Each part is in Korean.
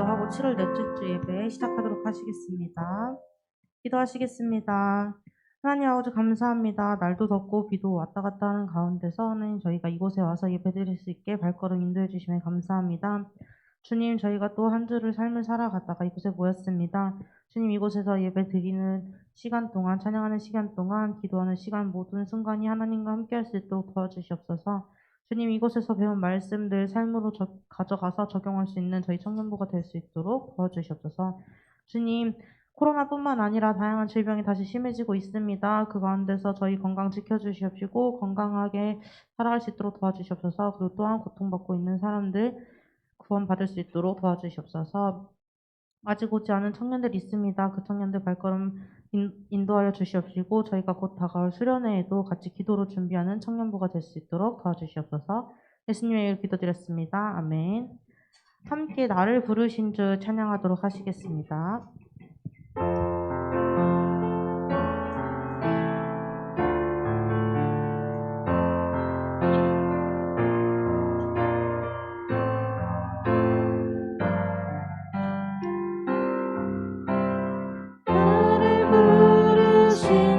기도하고 7월 넷째 주 예배 시작하도록 하시겠습니다. 기도하시겠습니다. 하나님 아버지 감사합니다. 날도 덥고 비도 왔다 갔다 하는 가운데서 하나님 저희가 이곳에 와서 예배드릴 수 있게 발걸음 인도해 주시면 감사합니다. 주님, 저희가 또 한 주를 삶을 살아가다가 이곳에 모였습니다. 주님, 이곳에서 예배 드리는 시간 동안, 찬양하는 시간 동안, 기도하는 시간 모든 순간이 하나님과 함께할 수 있도록 도와주시옵소서. 주님, 이곳에서 배운 말씀들 삶으로 가져가서 적용할 수 있는 저희 청년부가 될 수 있도록 도와주시옵소서. 주님, 코로나뿐만 아니라 다양한 질병이 다시 심해지고 있습니다. 그 가운데서 저희 건강 지켜주시옵시고 건강하게 살아갈 수 있도록 도와주시옵소서. 그리고 또한 고통받고 있는 사람들 구원받을 수 있도록 도와주시옵소서. 아직 오지 않은 청년들 있습니다. 그 청년들 발걸음 인도하여 주시옵시고 저희가 곧 다가올 수련회에도 같이 기도로 준비하는 청년부가 될 수 있도록 도와주시옵소서. 예수님의 이름으로 기도드렸습니다. 아멘. 함께 나를 부르신 주 찬양하도록 하시겠습니다.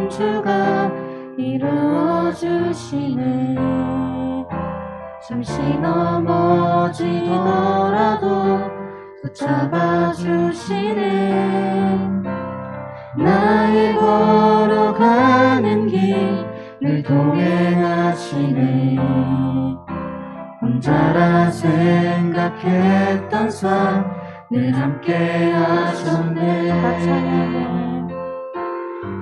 주가 이루어주시네. 잠시 넘어지더라도 붙잡아주시네. 나의 걸어가는 길을 동행하시네. 혼자라 생각했던 삶 늘 함께 하셨네.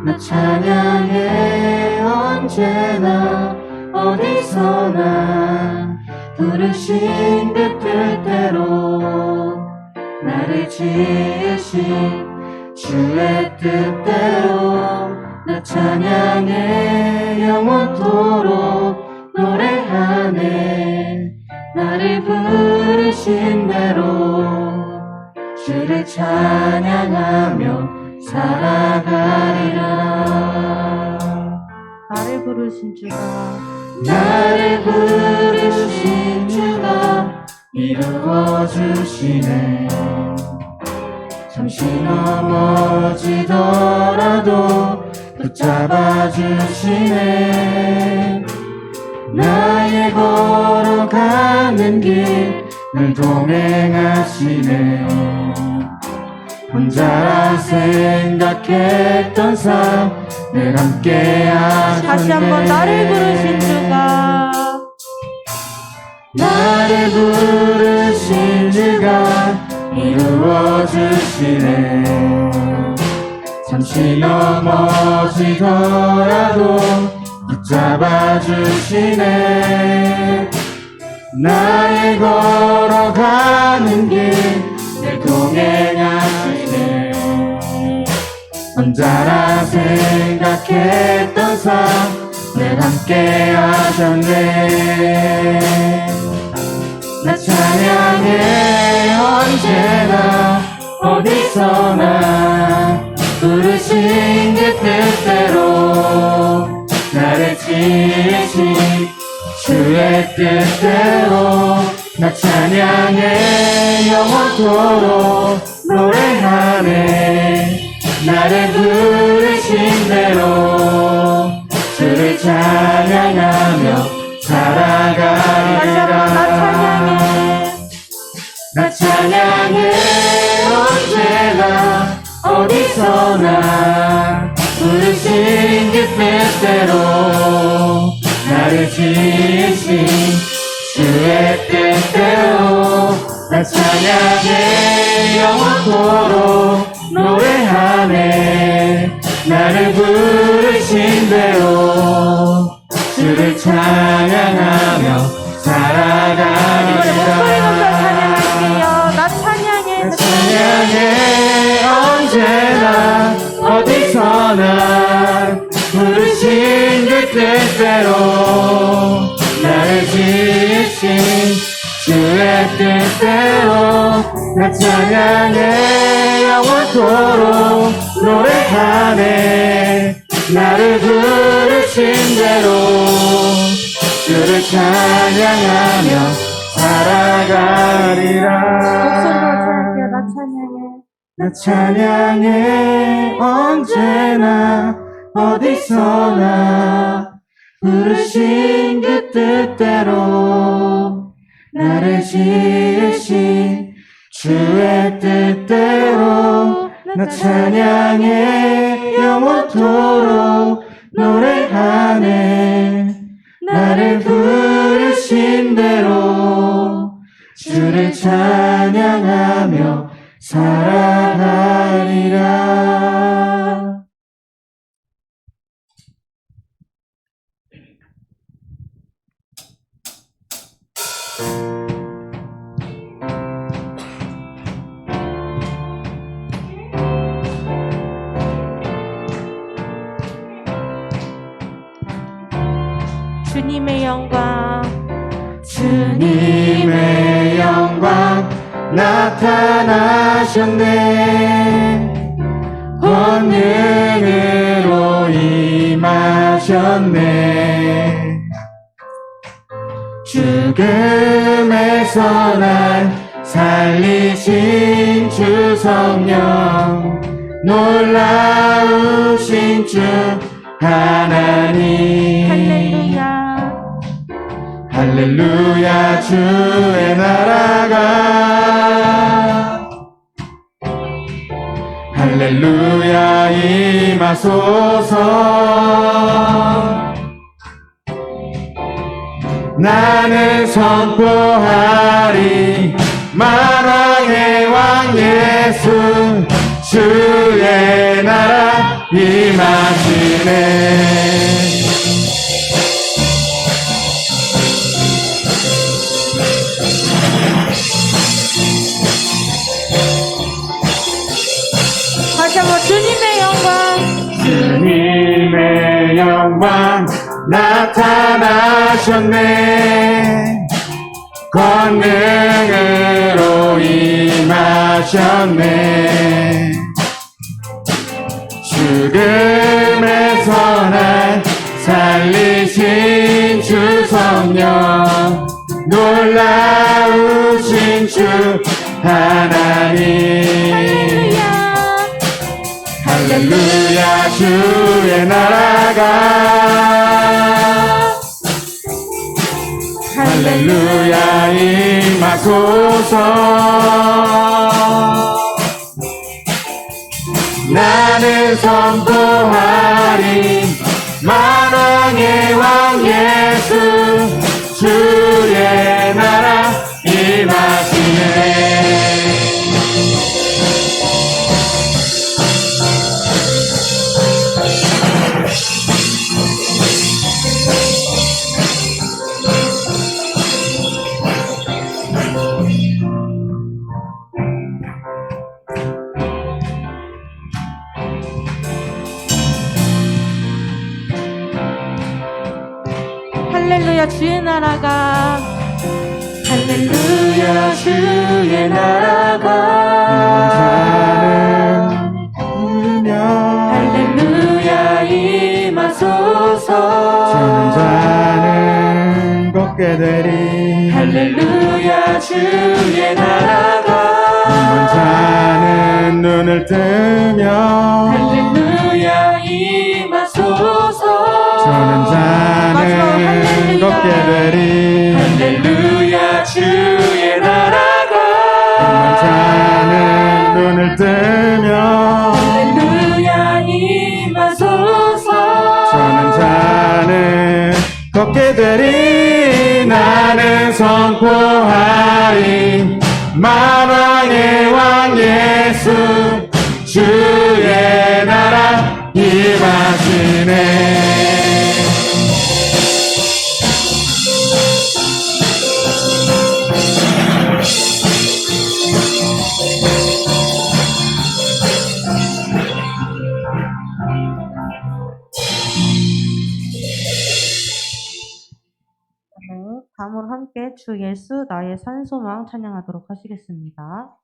나 찬양해 언제나 어디서나 부르신 그 뜻대로 나를 지으신 주의 뜻대로 나 찬양해 영원토록 노래하네. 나를 부르신 대로 주를 찬양하며 살아가리라. 나를 부르신 주가 이루어주시네. 잠시 넘어지더라도 붙잡아주시네. 나의 걸어가는 길을 동행하시네. 혼자라 생각했던 삶 늘 함께 하셨네. 다시 한번 나를 부르신 주가 이루어주시네. 잠시 넘어지더라도 붙잡아주시네. 나의 걸어가는 길을 동행하시네. 혼자라 생각했던 삶 늘 함께 하셨네. 나 찬양해 언제나 어디서나 부르신 그 뜻대로 나를 지으신 주의 뜻대로 나 찬양해 영원토록 노래하네. 나를 부르신 대로 주를 찬양하며 살아가리라. 나 찬양해 언제나 어디서나 부르신 그 뜻대로 나를 지으신 주의 뜻대로 나 찬양해 영원토록 노래하네. 나를 부르신 대로 주를 찬양하며 살아가리라. 나 찬양해 언제나 어디서나 부르신 그 뜻대로 나를 지으신 주의 뜻대로 나 찬양해 영원토록 노래하네. 나를 부르신 대로 주를 찬양하며 살아가리라. 목소리로 찬양해요. 나 나 찬양해 언제나 어디서나 부르신 그 뜻대로 나를 지으신 주의 뜻대로 나 찬양해 영원토록 노래하네 나를 부르신 대로 주를 찬양하며 살아가리라. 주님의 영광 주님의 영광 나타나셨네 권능으로 임하셨네 죽음에서 날 살리신 주 성령 놀라우신 주 하나님 할렐루야 할렐루야 주의 나라가 할렐루야 임하소서 나는 선포하리 만왕의 왕 예수 주의 나라 임하시네 다시 한번 주님의 영광 주님의 영광 나타나셨네 권능으로 임하셨네 죽음에서 날 살리신 주 성령 놀라우신 주 하나님 할렐루야 주의 나라가 할렐루야 임하소서 나는 선포하리 만왕의 왕 예수 주의 나라 임하시네 할렐루야 주의 나라가 할렐루야 주의 나라가 할렐루야 임하소서 저는 자는 걷게 되리 할렐루야 주의 나라가 자는 눈을 뜨며 할렐루야 임하소서 저는 자는 걷게 되리 할렐루야 주의 나라가 자는 눈을 뜨며 할렐루야 임하소서 저는 자는 걷게 되리 나는 선포하리 만왕의 왕 예수 주의 나라 임하시네 네, 다음으로 함께 주 예수 나의 산소망 찬양하도록 하시겠습니다.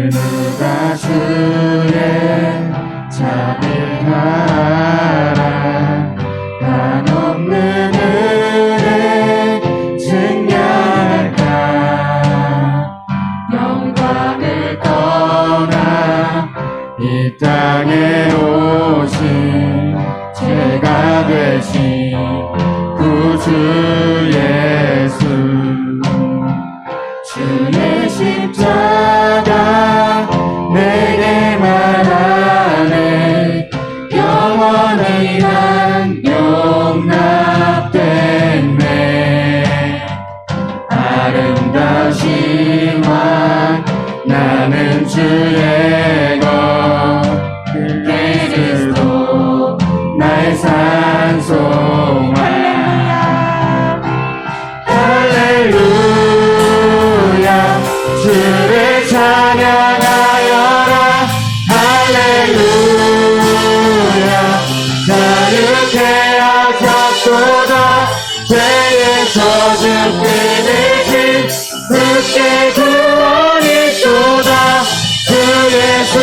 누가 주의 자비하라 한없는 은혜 증량할까 영광을 떠나 이 땅에 오신 죄가 되신 구주 예수 주의 십자가 내게 말하네 영원히 난 용납됐네 아름다우신 왕 나는 주의 것 그리스도 나의 산소망 할렐루야 주를 찬양하여라 할렐루야 자유케 하셨도다 죄의 저주 끊으신 주께 구원이 쏟아 주 예수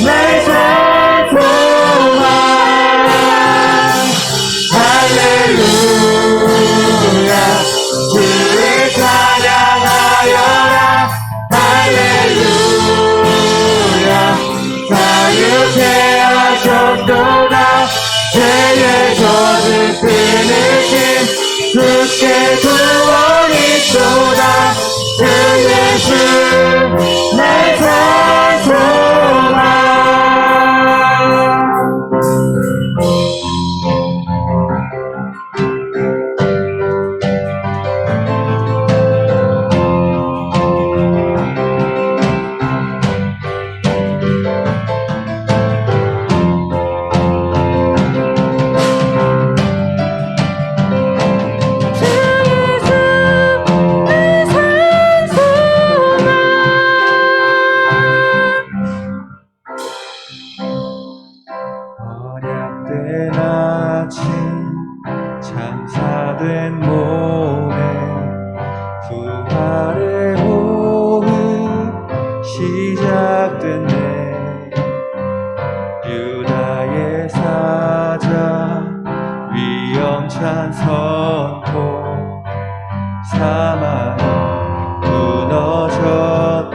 나의 산소망 할렐루야 주를 찬양하여라 할렐루야 자유케 하셨도다 죄의 저주 끊으신 주께 구원이 쏟아 주 예수 나의 산소망 언약된 아침 참사된 몸에 부활의 호흡 시작됐네 유다의 사자 위험찬 선포 사망이 무너졌도다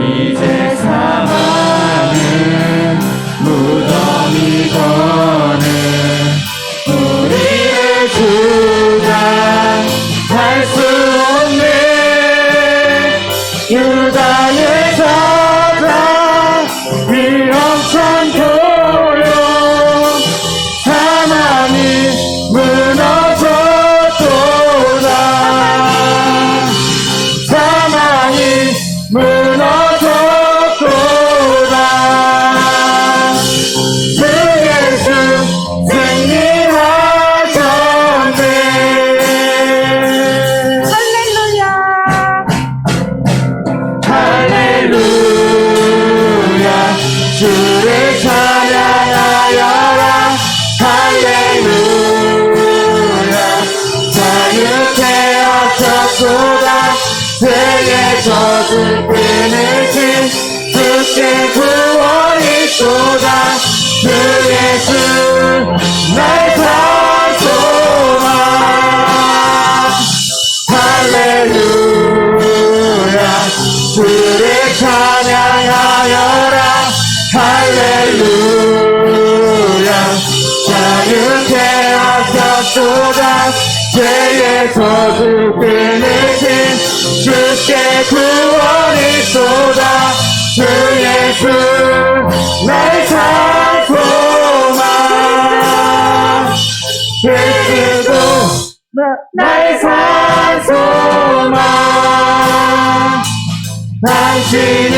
이제 사망은 무덤이거늘 우리를 주장할 수 없네 유다의 사자 위험찬 고용 사망이 무너졌도다 사망이 무너졌도다 주 예수 승리하셨네 할렐루야 할렐루야 주를 찬양하여라 할렐루야 자유케 하셨도다 죄의 저주 끊으신 주께 구원이 쏟아 주 예수 나의 산소망 할렐루야 주를 찬양하여라 할렐루야 자유케 하셨도다 죄의 저주 끊으신 주께 구원이 쏟아 주 예수 나의 산소망 그리스도 나의 산소망 당신은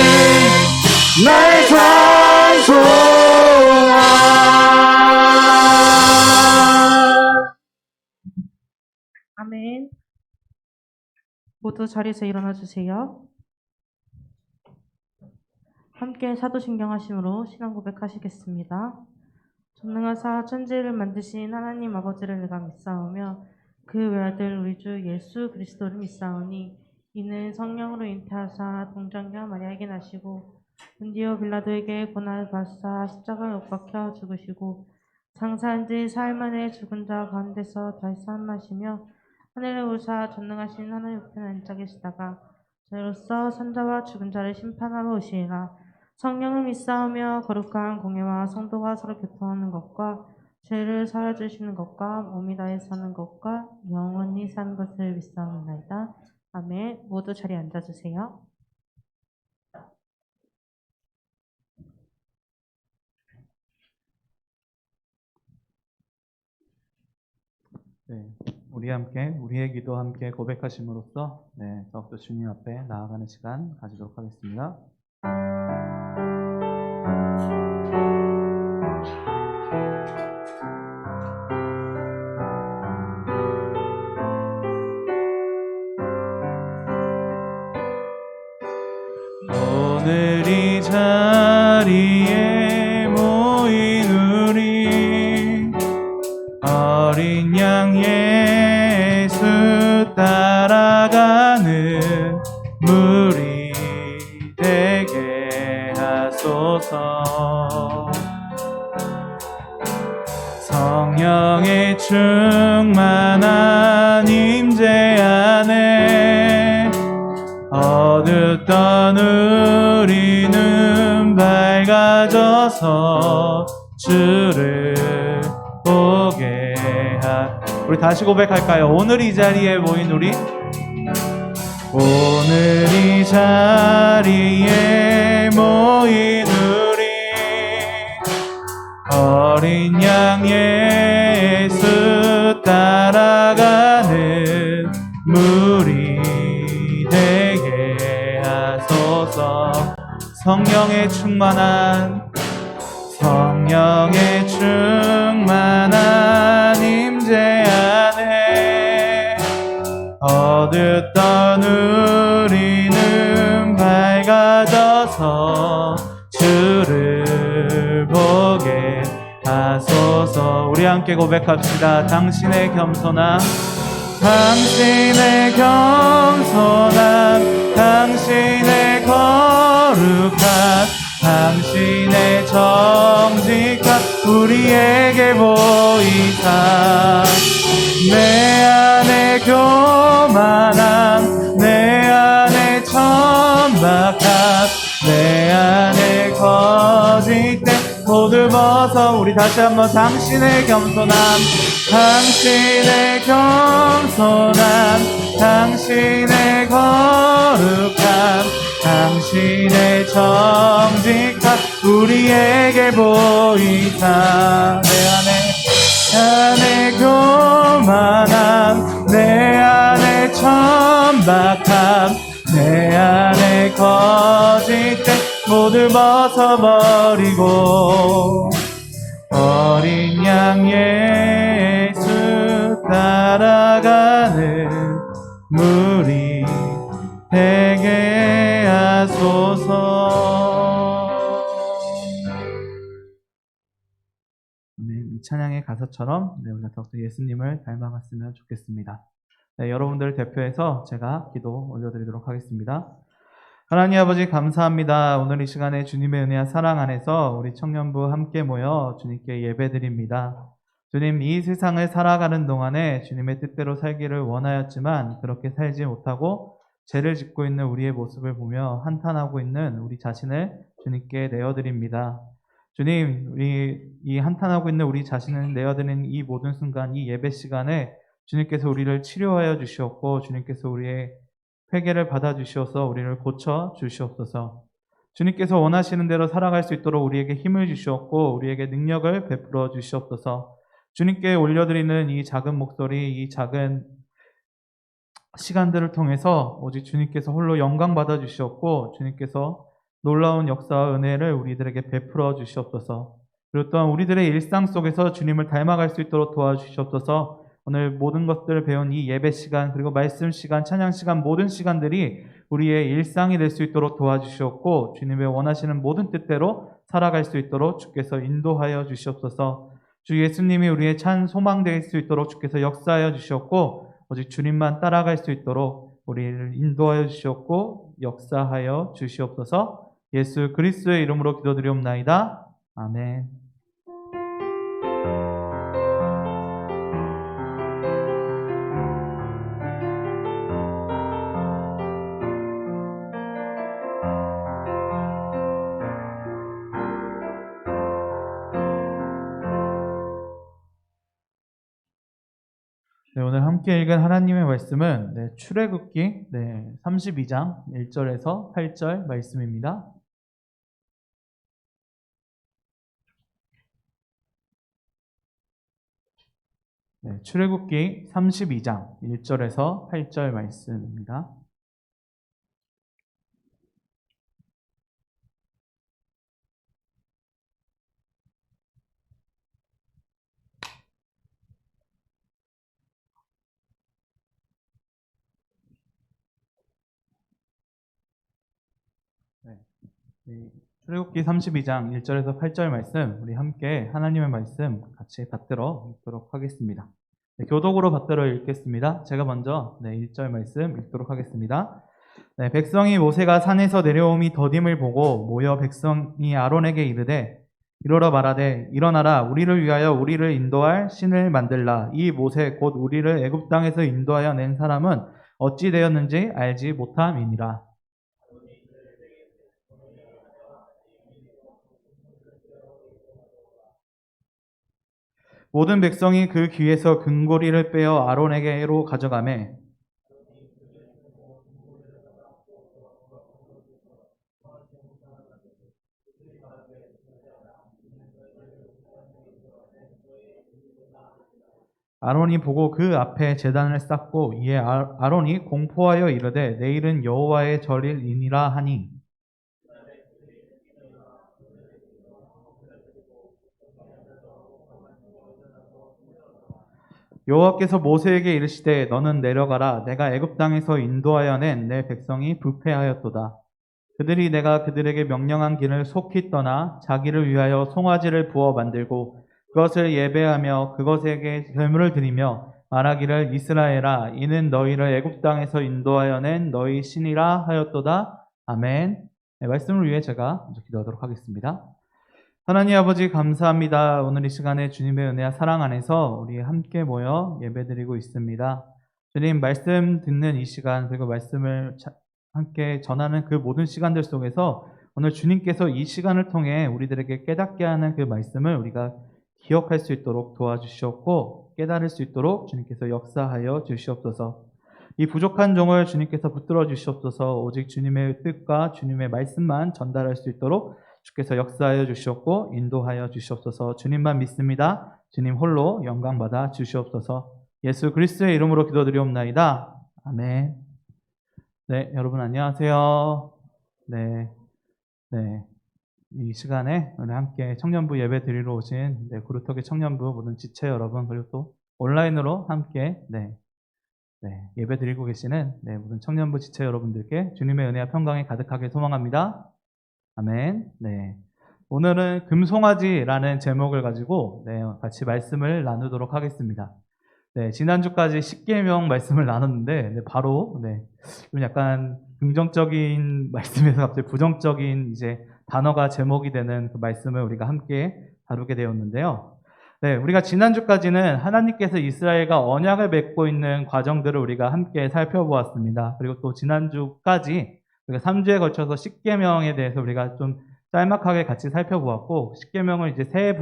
나의 산소망 아멘. 모두 자리에서 일어나 주세요. 함께 사도신경 하심으로 신앙 고백하시겠습니다. 전능하사 천지를 만드신 하나님 아버지를 내가 믿사오며 그 외아들 우리 주 예수 그리스도를 믿사오니 이는 성령으로 잉태하사 동정녀 마리아에게 나시고 본디오 빌라도에게 고난을 받사 십자가에 못 박혀 죽으시고 장사한 지 사흘 만에 죽은 자 가운데서 다시 살아나시며 하늘에 오르사 전능하신 하나님 우편에 앉아 계시다가 저희로서 산자와 죽은 자를 심판하러 오시리라. 성령을 믿사오며 거룩한 공예와 성도가 서로 교통하는 것과 죄를 사하여 주시는 것과 몸이 다해 사는 것과 영원히 사는 것을 믿사옵나이다. 아멘. 모두 자리에 앉아주세요. 네, 우리 함께 우리의 기도 함께 고백하심으로써 더욱더 주님 앞에 나아가는 시간 가지도록 하겠습니다. 오늘 이 자리에 모인 우리 어린 양 예수 따라가는 무리 되게 하소서. 성령의 충만한 임재 안에 어둡던 우리는 밝아져서 주를 보게 우리 다시 고백할까요? 오늘 이 자리에 모인 우리 오늘 이 자리에 모인 우리 어린 양 예수 따라가는 무리 되게 하소서. 성령의 충만한 임재 안에 어둡던 우리는 밝아져서 주를 보게 하소서. 우리 함께 고백합시다. 당신의 겸손함, 당신의 거룩함, 당신의 정직함 우리에게 보이사 내 안에 교만함, 내 안에 천박함, 내 안에 거짓됨 모두 벗어. 우리 다시 한번 당신의 겸손함, 당신의 거룩함, 당신의 정직함 우리에게 보이사 내 안에 교만함, 내 안에 천박함, 내 안에 거짓됨 모두 벗어버리고 어린 양 예수 따라가는 무리 되게 하소서. 이 찬양의 가사처럼 우리가 더욱더 예수님을 닮아갔으면 좋겠습니다. 여러분들을 대표해서 제가 기도 올려드리도록 하겠습니다. 하나님 아버지 감사합니다. 오늘 이 시간에 주님의 은혜와 사랑 안에서 우리 청년부 함께 모여 주님께 예배드립니다. 주님, 이 세상을 살아가는 동안에 주님의 뜻대로 살기를 원하였지만 그렇게 살지 못하고 죄를 짓고 있는 우리의 모습을 보며 한탄하고 있는 우리 자신을 주님께 내어드립니다. 주님, 우리 이 한탄하고 있는 우리 자신을 내어드리는 이 모든 순간, 이 예배 시간에 주님께서 우리를 치료하여 주시옵고 주님께서 우리의 회개를 받아주시어서 우리를 고쳐 주시옵소서. 주님께서 원하시는 대로 살아갈 수 있도록 우리에게 힘을 주시옵고 우리에게 능력을 베풀어 주시옵소서. 주님께 올려드리는 이 작은 목소리, 이 작은 시간들을 통해서 오직 주님께서 홀로 영광 받아 주시옵고 주님께서 놀라운 역사와 은혜를 우리들에게 베풀어 주시옵소서. 그리고 또한 우리들의 일상 속에서 주님을 닮아갈 수 있도록 도와주시옵소서. 오늘 모든 것들을 배운 이 예배 시간, 그리고 말씀 시간, 찬양 시간, 모든 시간들이 우리의 일상이 될 수 있도록 도와주시옵고 주님의 원하시는 모든 뜻대로 살아갈 수 있도록 주께서 인도하여 주시옵소서. 주 예수님이 우리의 찬 소망 될 수 있도록 주께서 역사하여 주시옵고 오직 주님만 따라갈 수 있도록 우리를 인도하여 주시옵고 역사하여 주시옵소서. 예수 그리스도의 이름으로 기도드리옵나이다. 아멘. 네, 오늘 함께 읽은 하나님의 말씀은 출애굽기 32장 1절에서 8절 말씀입니다. 출애굽기 32장 1절에서 8절 말씀입니다. 출애굽기 32장 1절에서 8절 말씀, 우리 함께 하나님의 말씀 같이 받들어 읽도록 하겠습니다. 교독으로 받들어 읽겠습니다. 제가 먼저 1절 말씀 읽도록 하겠습니다. 백성이 모세가 산에서 내려옴이 더딤을 보고 모여 백성이 아론에게 이르되 이르러 말하되 일어나라 우리를 위하여 우리를 인도할 신을 만들라. 이 모세 곧 우리를 애굽 땅에서 인도하여 낸 사람은 어찌 되었는지 알지 못함이니라. 모든 백성이 그 귀에서 금고리를 빼어 아론에게로 가져가매 아론이 보고 그 앞에 제단을 쌓고 이에 아론이 공포하여 이르되 내일은 여호와의 절일이니라 하니 여호와께서 모세에게 이르시되 너는 내려가라 내가 애굽 땅에서 인도하여 낸 내 백성이 부패하였도다. 그들이 내가 그들에게 명령한 길을 속히 떠나 자기를 위하여 송아지를 부어 만들고 그것을 예배하며 그것에게 제물을 드리며 말하기를 이스라엘아 이는 너희를 애굽 땅에서 인도하여 낸 너희 신이라 하였도다. 아멘. 말씀을 위해 제가 먼저 기도하도록 하겠습니다. 하나님 아버지 감사합니다. 오늘 이 시간에 주님의 은혜와 사랑 안에서 우리 함께 모여 예배드리고 있습니다. 주님 말씀 듣는 이 시간 그리고 말씀을 함께 전하는 그 모든 시간들 속에서 오늘 주님께서 이 시간을 통해 우리들에게 깨닫게 하는 그 말씀을 우리가 기억할 수 있도록 도와주시옵고 깨달을 수 있도록 주님께서 역사하여 주시옵소서. 이 부족한 종을 주님께서 붙들어 주시옵소서. 오직 주님의 뜻과 주님의 말씀만 전달할 수 있도록 주께서 역사하여 주시옵고 인도하여 주시옵소서. 주님만 믿습니다. 주님 홀로 영광 받아 주시옵소서. 예수 그리스도의 이름으로 기도드리옵나이다. 아멘. 네, 여러분 안녕하세요. 네. 이 시간에 우리 함께 청년부 예배 드리러 오신 구루터기 청년부 모든 지체 여러분 그리고 또 온라인으로 함께 예배 드리고 계시는 모든 청년부 지체 여러분들께 주님의 은혜와 평강이 가득하게 소망합니다. 아멘. 오늘은 금송아지라는 제목을 가지고 같이 말씀을 나누도록 하겠습니다. 지난주까지 십계명 말씀을 나눴는데 바로 좀 약간 긍정적인 말씀에서 갑자기 부정적인 이제 단어가 제목이 되는 그 말씀을 우리가 함께 다루게 되었는데요. 우리가 지난주까지는 하나님께서 이스라엘과 언약을 맺고 있는 과정들을 우리가 함께 살펴보았습니다. 그리고 또 지난주까지 우리가 3주에 걸쳐서 십계명에 대해서 우리가 좀 짤막하게 같이 살펴보았고 십계명을 이제 세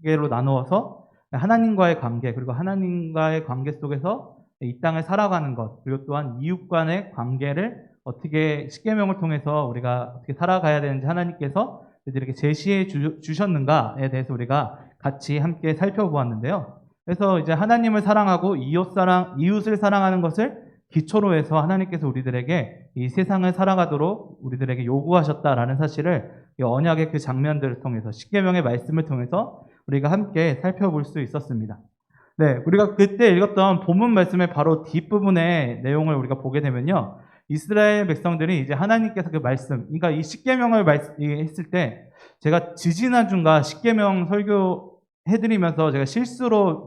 개로 나누어서 하나님과의 관계 그리고 하나님과의 관계 속에서 이 땅을 살아가는 것 그리고 또한 이웃 간의 관계를 어떻게 십계명을 통해서 우리가 어떻게 살아가야 되는지 하나님께서 우리들에게 제시해 주셨는가에 대해서 우리가 같이 함께 살펴보았는데요. 그래서 이제 하나님을 사랑하고 이웃을 사랑하는 것을 기초로 해서 하나님께서 우리들에게 이 세상을 살아가도록 우리들에게 요구하셨다라는 사실을 이 언약의 그 장면들을 통해서 십계명의 말씀을 통해서 우리가 함께 살펴볼 수 있었습니다. 우리가 그때 읽었던 본문 말씀의 바로 뒷부분의 내용을 우리가 보게 되면요. 이스라엘 백성들이 이제 하나님께서 그 말씀, 그러니까 이 십계명을 했을 때 제가 지지난주인가 십계명 설교해드리면서 제가 실수로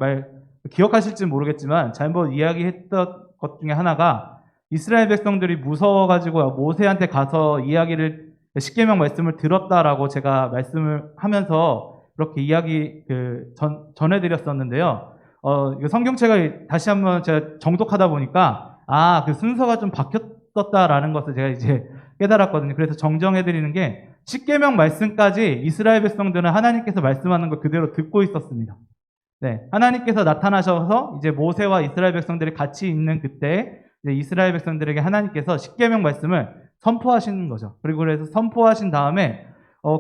기억하실지 모르겠지만 잘못 이야기했던 것 중에 하나가 이스라엘 백성들이 무서워가지고 모세한테 가서 이야기를 십계명 말씀을 들었다라고 제가 말씀을 하면서 그렇게 이야기 전해드렸었는데요. 이거 성경책을 다시 한번 제가 정독하다 보니까 그 순서가 좀 바뀌었다라는 것을 제가 이제 깨달았거든요. 그래서 정정해드리는 게 십계명 말씀까지 이스라엘 백성들은 하나님께서 말씀하는 걸 그대로 듣고 있었습니다. 네, 하나님께서 나타나셔서 이제 모세와 이스라엘 백성들이 같이 있는 그때 이제 이스라엘 백성들에게 하나님께서 십계명 말씀을 선포하시는 거죠. 그리고 그래서 선포하신 다음에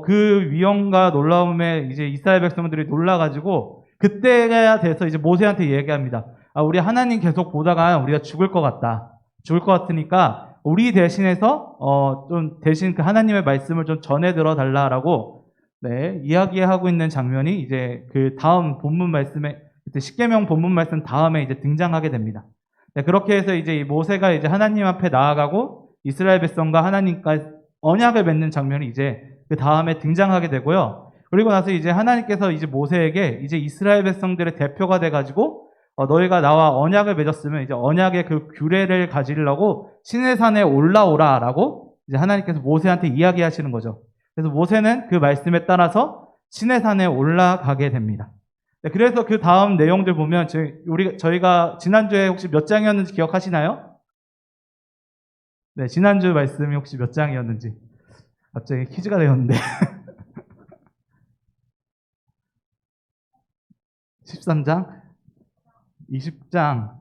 그 위엄과 놀라움에 이제 이스라엘 백성들이 놀라가지고 그때가 돼서 이제 모세한테 얘기합니다. 우리 하나님 계속 보다가 우리가 죽을 것 같다. 죽을 것 같으니까 우리 대신해서 좀 대신 그 하나님의 말씀을 좀 전해 들어 달라라고 이야기하고 있는 장면이 이제 그 다음 본문 말씀에 그때 십계명 본문 말씀 다음에 이제 등장하게 됩니다. 네, 그렇게 해서 이제 모세가 이제 하나님 앞에 나아가고 이스라엘 백성과 하나님과 언약을 맺는 장면이 이제 그 다음에 등장하게 되고요. 그리고 나서 이제 하나님께서 이제 모세에게 이제 이스라엘 백성들의 대표가 돼가지고 너희가 나와 언약을 맺었으면 이제 언약의 그 규례를 가지려고 시내산에 올라오라라고 이제 하나님께서 모세한테 이야기하시는 거죠. 그래서 모세는 그 말씀에 따라서 시내산에 올라가게 됩니다. 네, 그래서 그 다음 내용들 보면 저희가 지난주에 혹시 몇 장이었는지 기억하시나요? 네, 지난주 말씀이 혹시 몇 장이었는지 갑자기 퀴즈가 되었는데 13장? 20장?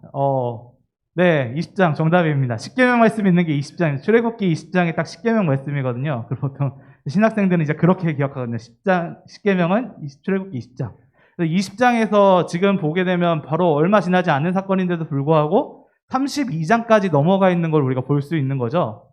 네, 20장 정답입니다. 십계명 말씀이 있는 게 20장, 출애굽기 20장이 딱 십계명 말씀이거든요. 그리고 보통 신학생들은 이제 그렇게 기억하거든요. 십계명은 출애굽기 20장. 20장에서 지금 보게 되면 바로 얼마 지나지 않은 사건인데도 불구하고 32장까지 넘어가 있는 걸 우리가 볼 수 있는 거죠.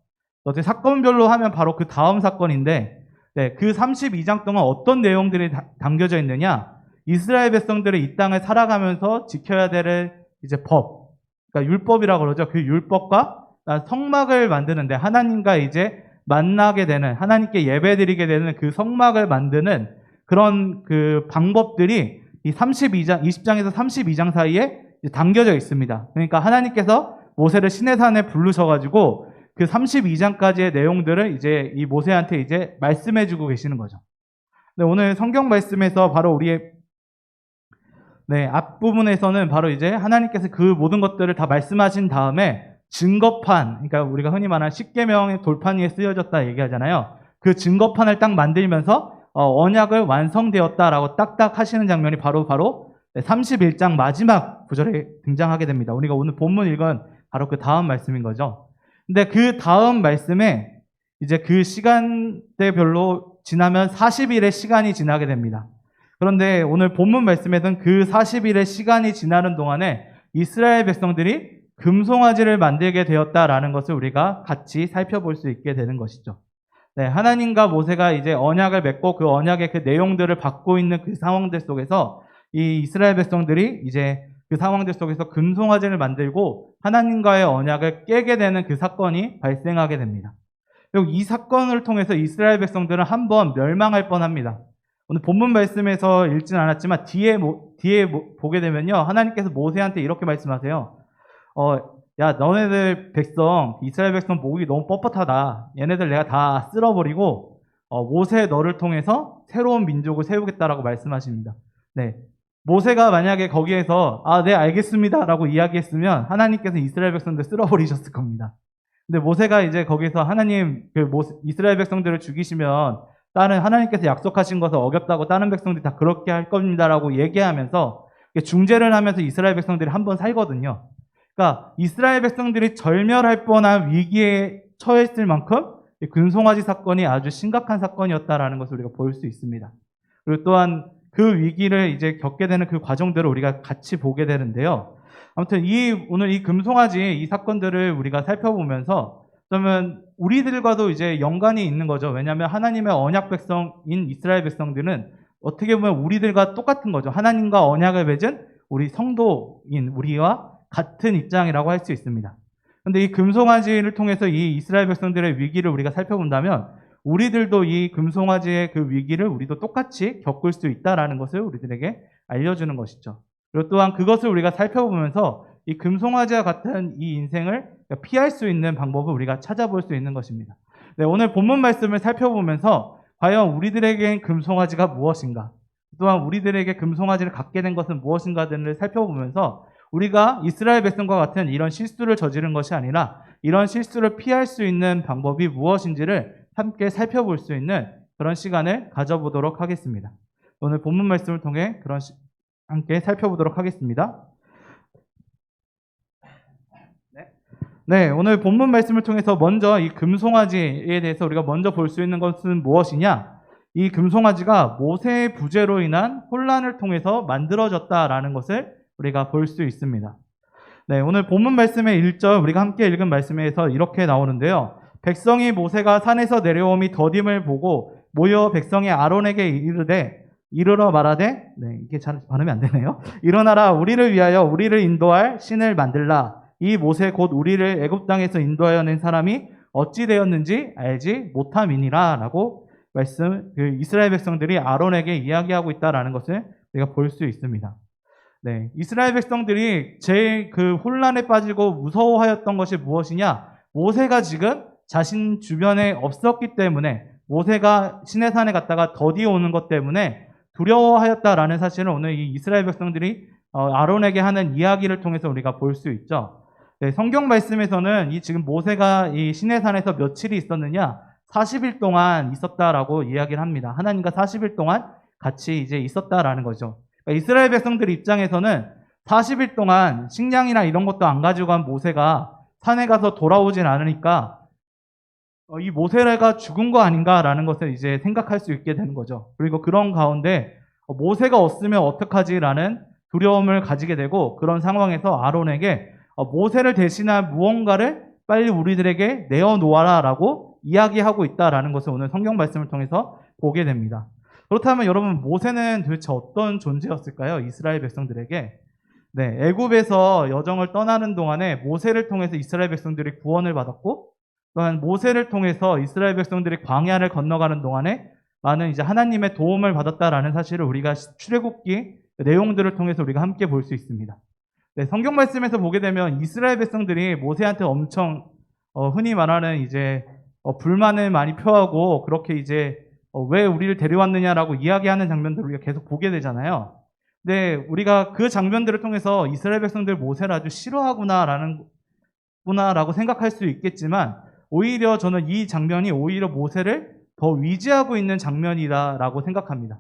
어떻게 사건별로 하면 바로 그 다음 사건인데, 네, 그 32장 동안 어떤 내용들이 담겨져 있느냐? 이스라엘 백성들이 이 땅을 살아가면서 지켜야 될 이제 법, 그러니까 율법이라고 그러죠. 그 율법과 성막을 만드는데 하나님과 이제 만나게 되는, 하나님께 예배드리게 되는 그 성막을 만드는 그런 그 방법들이 이 20장에서 32장 사이에 담겨져 있습니다. 그러니까 하나님께서 모세를 시내산에 부르셔가지고 그 32장까지의 내용들을 이제 이 모세한테 이제 말씀해주고 계시는 거죠. 네, 오늘 성경 말씀에서 바로 우리의 앞부분에서는 바로 이제 하나님께서 그 모든 것들을 다 말씀하신 다음에 증거판, 그러니까 우리가 흔히 말하는 십계명의 돌판 위에 쓰여졌다 얘기하잖아요. 그 증거판을 딱 만들면서 언약을 완성되었다라고 딱딱 하시는 장면이 바로 31장 마지막 구절에 등장하게 됩니다. 우리가 오늘 본문 읽은 바로 그 다음 말씀인 거죠. 근데 그 다음 말씀에 이제 그 시간대별로 지나면 40일의 시간이 지나게 됩니다. 그런데 오늘 본문 말씀에는 그 40일의 시간이 지나는 동안에 이스라엘 백성들이 금송아지를 만들게 되었다라는 것을 우리가 같이 살펴볼 수 있게 되는 것이죠. 네, 하나님과 모세가 이제 언약을 맺고 그 언약의 그 내용들을 받고 있는 그 상황들 속에서 이 이스라엘 백성들이 이제 그 상황들 속에서 금송아지를 만들고 하나님과의 언약을 깨게 되는 그 사건이 발생하게 됩니다. 그리고 이 사건을 통해서 이스라엘 백성들은 한번 멸망할 뻔합니다. 오늘 본문 말씀에서 읽진 않았지만 뒤에 보게 되면요, 하나님께서 모세한테 이렇게 말씀하세요. 야, 너네들 백성, 이스라엘 백성 목이 너무 뻣뻣하다. 얘네들 내가 다 쓸어버리고 모세 너를 통해서 새로운 민족을 세우겠다라고 말씀하십니다. 네, 모세가 만약에 거기에서 네, 알겠습니다라고 이야기했으면 하나님께서 이스라엘 백성들 쓸어버리셨을 겁니다. 근데 모세가 이제 거기서 하나님 이스라엘 백성들을 죽이시면 다른 하나님께서 약속하신 것을 어겼다고 다른 백성들이 다 그렇게 할 겁니다라고 얘기하면서 중재를 하면서 이스라엘 백성들이 한번 살거든요. 그러니까 이스라엘 백성들이 절멸할 뻔한 위기에 처했을 만큼 금송아지 사건이 아주 심각한 사건이었다라는 것을 우리가 볼 수 있습니다. 그리고 또한 그 위기를 이제 겪게 되는 그 과정들을 우리가 같이 보게 되는데요. 아무튼 오늘 이 금송아지 이 사건들을 우리가 살펴보면서 그러면 우리들과도 이제 연관이 있는 거죠. 왜냐하면 하나님의 언약 백성인 이스라엘 백성들은 어떻게 보면 우리들과 똑같은 거죠. 하나님과 언약을 맺은 우리 성도인 우리와 같은 입장이라고 할 수 있습니다. 그런데 이 금송아지를 통해서 이 이스라엘 백성들의 위기를 우리가 살펴본다면 우리들도 이 금송아지의 그 위기를 우리도 똑같이 겪을 수 있다라는 것을 우리들에게 알려주는 것이죠. 그리고 또한 그것을 우리가 살펴보면서 이 금송아지와 같은 이 인생을 피할 수 있는 방법을 우리가 찾아볼 수 있는 것입니다. 네, 오늘 본문 말씀을 살펴보면서 과연 우리들에겐 금송아지가 무엇인가, 또한 우리들에게 금송아지를 갖게 된 것은 무엇인가 등을 살펴보면서 우리가 이스라엘 백성과 같은 이런 실수를 저지른 것이 아니라 이런 실수를 피할 수 있는 방법이 무엇인지를 함께 살펴볼 수 있는 그런 시간을 가져보도록 하겠습니다. 오늘 본문 말씀을 통해 함께 살펴보도록 하겠습니다. 네, 오늘 본문 말씀을 통해서 먼저 이 금송아지에 대해서 우리가 먼저 볼 수 있는 것은 무엇이냐? 이 금송아지가 모세의 부재로 인한 혼란을 통해서 만들어졌다라는 것을 우리가 볼 수 있습니다. 네, 오늘 본문 말씀의 1절 우리가 함께 읽은 말씀에서 이렇게 나오는데요. 백성이 모세가 산에서 내려옴이 더딤을 보고 모여 백성이 아론에게 이르러 말하되, 네, 이게 잘 발음이 안 되네요. 일어나라, 우리를 위하여 우리를 인도할 신을 만들라. 이 모세 곧 우리를 애굽 땅에서 인도하여 낸 사람이 어찌 되었는지 알지 못함이니라 라고 이스라엘 백성들이 아론에게 이야기하고 있다라는 것을 우리가 볼 수 있습니다. 네, 이스라엘 백성들이 제일 그 혼란에 빠지고 무서워하였던 것이 무엇이냐? 모세가 지금 자신 주변에 없었기 때문에, 모세가 시내산에 갔다가 더디 오는 것 때문에 두려워하였다라는 사실을 오늘 이 이스라엘 백성들이 아론에게 하는 이야기를 통해서 우리가 볼 수 있죠. 네, 성경 말씀에서는 지금 모세가 이 시내산에서 며칠이 있었느냐? 40일 동안 있었다라고 이야기를 합니다. 하나님과 40일 동안 같이 이제 있었다라는 거죠. 그러니까 이스라엘 백성들 입장에서는 40일 동안 식량이나 이런 것도 안 가지고 간 모세가 산에 가서 돌아오진 않으니까 이 모세가 죽은 거 아닌가라는 것을 이제 생각할 수 있게 되는 거죠. 그리고 그런 가운데 모세가 없으면 어떡하지라는 두려움을 가지게 되고, 그런 상황에서 아론에게 모세를 대신할 무언가를 빨리 우리들에게 내어놓아라라고 이야기하고 있다라는 것을 오늘 성경 말씀을 통해서 보게 됩니다. 그렇다면 여러분, 모세는 도대체 어떤 존재였을까요? 이스라엘 백성들에게. 네, 애굽에서 여정을 떠나는 동안에 모세를 통해서 이스라엘 백성들이 구원을 받았고, 또한 모세를 통해서 이스라엘 백성들이 광야를 건너가는 동안에 많은 이제 하나님의 도움을 받았다라는 사실을 우리가 출애굽기 내용들을 통해서 우리가 함께 볼 수 있습니다. 네, 성경 말씀에서 보게 되면 이스라엘 백성들이 모세한테 엄청 흔히 말하는 이제 불만을 많이 표하고, 그렇게 이제 왜 우리를 데려왔느냐라고 이야기하는 장면들을 우리가 계속 보게 되잖아요. 근데 우리가 그 장면들을 통해서 이스라엘 백성들 모세를 아주 싫어하구나라고 생각할 수 있겠지만, 오히려 저는 이 장면이 오히려 모세를 더 위지하고 있는 장면이다라고 생각합니다.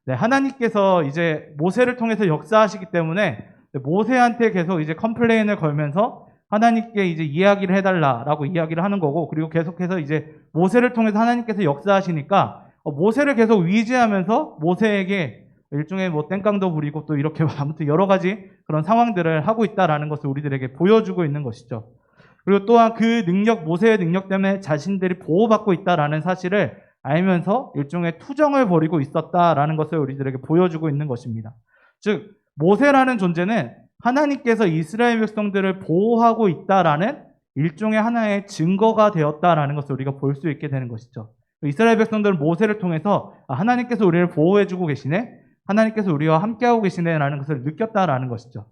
네, 하나님께서 이제 모세를 통해서 역사하시기 때문에 모세한테 계속 이제 컴플레인을 걸면서 하나님께 이제 이야기를 해달라라고 이야기를 하는 거고, 그리고 계속해서 이제 모세를 통해서 하나님께서 역사하시니까 모세를 계속 위지하면서 모세에게 일종의 뭐 땡깡도 부리고 또 이렇게 아무튼 여러 가지 그런 상황들을 하고 있다라는 것을 우리들에게 보여주고 있는 것이죠. 그리고 또한 그 능력, 모세의 능력 때문에 자신들이 보호받고 있다라는 사실을 알면서 일종의 투정을 벌이고 있었다라는 것을 우리들에게 보여주고 있는 것입니다. 즉, 모세라는 존재는 하나님께서 이스라엘 백성들을 보호하고 있다라는 일종의 하나의 증거가 되었다라는 것을 우리가 볼 수 있게 되는 것이죠. 이스라엘 백성들은 모세를 통해서 하나님께서 우리를 보호해주고 계시네, 하나님께서 우리와 함께하고 계시네라는 것을 느꼈다라는 것이죠.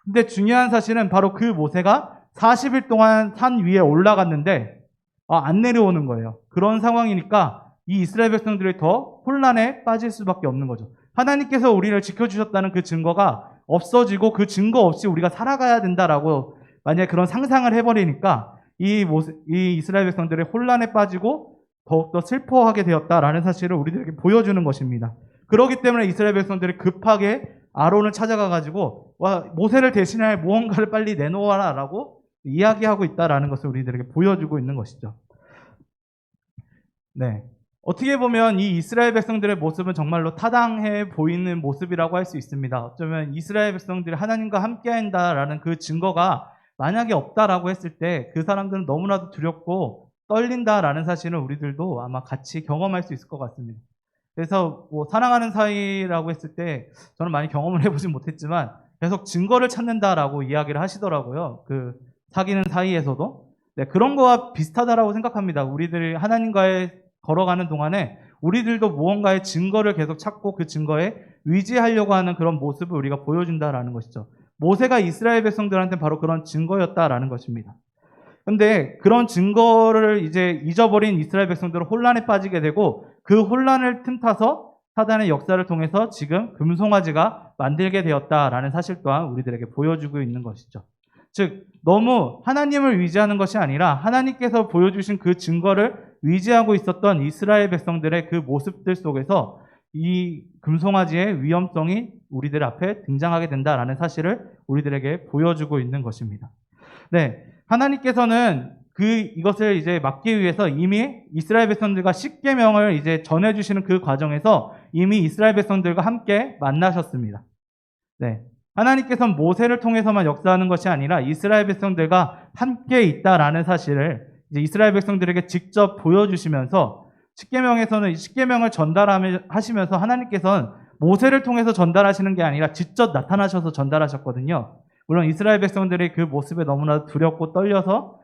근데 중요한 사실은 바로 그 모세가 40일 동안 산 위에 올라갔는데 안 내려오는 거예요. 그런 상황이니까 이 이스라엘 백성들이 더 혼란에 빠질 수밖에 없는 거죠. 하나님께서 우리를 지켜주셨다는 그 증거가 없어지고 그 증거 없이 우리가 살아가야 된다라고 만약에 그런 상상을 해버리니까 이 이스라엘 백성들이 혼란에 빠지고 더욱더 슬퍼하게 되었다라는 사실을 우리들에게 보여주는 것입니다. 그렇기 때문에 이스라엘 백성들이 급하게 아론을 찾아가가지고 모세를 대신할 무언가를 빨리 내놓아라라고 이야기하고 있다라는 것을 우리들에게 보여주고 있는 것이죠. 네, 어떻게 보면 이 이스라엘 백성들의 모습은 정말로 타당해 보이는 모습이라고 할 수 있습니다. 어쩌면 이스라엘 백성들이 하나님과 함께한다라는 그 증거가 만약에 없다라고 했을 때 그 사람들은 너무나도 두렵고 떨린다라는 사실은 우리들도 아마 같이 경험할 수 있을 것 같습니다. 그래서 뭐 사랑하는 사이라고 했을 때 저는 많이 경험을 해보진 못했지만 계속 증거를 찾는다라고 이야기를 하시더라고요. 그 사귀는 사이에서도. 네, 그런 거와 비슷하다라고 생각합니다. 우리들이 하나님과의 걸어가는 동안에 우리들도 무언가의 증거를 계속 찾고 그 증거에 위지하려고 하는 그런 모습을 우리가 보여준다라는 것이죠. 모세가 이스라엘 백성들한테 바로 그런 증거였다라는 것입니다. 근데 그런 증거를 이제 잊어버린 이스라엘 백성들은 혼란에 빠지게 되고 그 혼란을 틈타서 사단의 역사를 통해서 지금 금송아지가 만들게 되었다라는 사실 또한 우리들에게 보여주고 있는 것이죠. 즉 너무 하나님을 위지하는 것이 아니라 하나님께서 보여주신 그 증거를 위지하고 있었던 이스라엘 백성들의 그 모습들 속에서 이 금송아지의 위험성이 우리들 앞에 등장하게 된다라는 사실을 우리들에게 보여주고 있는 것입니다. 네, 하나님께서는 이것을 이제 막기 위해서 이미 이스라엘 백성들과 십계명을 이제 전해주시는 그 과정에서 이미 이스라엘 백성들과 함께 만나셨습니다. 네, 하나님께서는 모세를 통해서만 역사하는 것이 아니라 이스라엘 백성들과 함께 있다라는 사실을 이제 이스라엘 백성들에게 직접 보여주시면서 십계명에서는 십계명을 전달하시면서 하나님께서는 모세를 통해서 전달하시는 게 아니라 직접 나타나셔서 전달하셨거든요. 물론 이스라엘 백성들이 그 모습에 너무나 두렵고 떨려서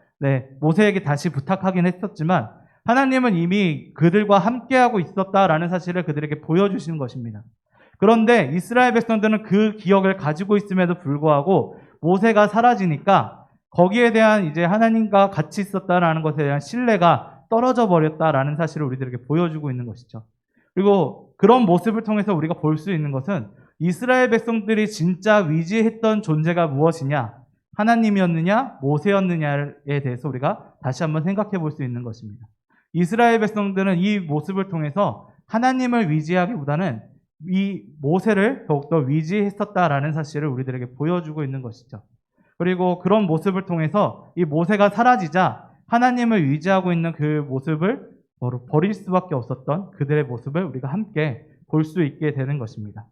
모세에게 다시 부탁하긴 했었지만 하나님은 이미 그들과 함께하고 있었다라는 사실을 그들에게 보여주시는 것입니다. 그런데 이스라엘 백성들은 그 기억을 가지고 있음에도 불구하고 모세가 사라지니까 거기에 대한 이제 하나님과 같이 있었다라는 것에 대한 신뢰가 떨어져 버렸다라는 사실을 우리들에게 보여주고 있는 것이죠. 그리고 그런 모습을 통해서 우리가 볼 수 있는 것은 이스라엘 백성들이 진짜 위지했던 존재가 무엇이냐, 하나님이었느냐, 모세였느냐에 대해서 우리가 다시 한번 생각해 볼 수 있는 것입니다. 이스라엘 백성들은 이 모습을 통해서 하나님을 위지하기보다는 이 모세를 더욱더 위지했었다라는 사실을 우리들에게 보여주고 있는 것이죠. 그리고 그런 모습을 통해서 이 모세가 사라지자 하나님을 위지하고 있는 그 모습을 버릴 수밖에 없었던 그들의 모습을 우리가 함께 볼 수 있게 되는 것입니다.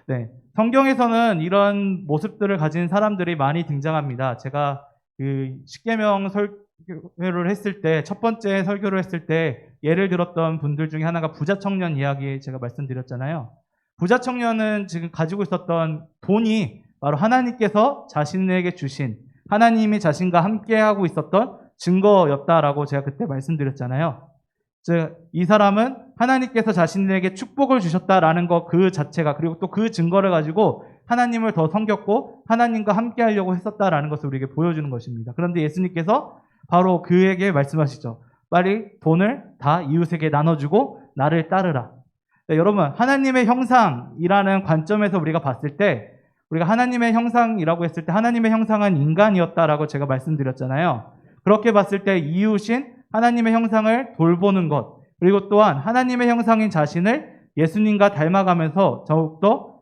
네, 성경에서는 이런 모습들을 가진 사람들이 많이 등장합니다. 제가 그 십계명 설교를 했을 때, 첫 번째 설교를 했을 때 예를 들었던 분들 중에 하나가 부자 청년 이야기 제가 말씀드렸잖아요. 부자 청년은 지금 가지고 있었던 돈이 바로 하나님께서 자신에게 주신, 하나님이 자신과 함께하고 있었던 증거였다라고 제가 그때 말씀드렸잖아요. 즉, 이 사람은 하나님께서 자신에게 축복을 주셨다라는 것 그 자체가, 그리고 또 그 증거를 가지고 하나님을 더 섬겼고 하나님과 함께 하려고 했었다라는 것을 우리에게 보여주는 것입니다. 그런데 예수님께서 바로 그에게 말씀하시죠. 빨리 돈을 다 이웃에게 나눠주고 나를 따르라. 네, 여러분, 하나님의 형상이라는 관점에서 우리가 봤을 때, 우리가 하나님의 형상이라고 했을 때 하나님의 형상은 인간이었다라고 제가 말씀드렸잖아요. 그렇게 봤을 때 이웃인 하나님의 형상을 돌보는 것, 그리고 또한 하나님의 형상인 자신을 예수님과 닮아가면서 더욱더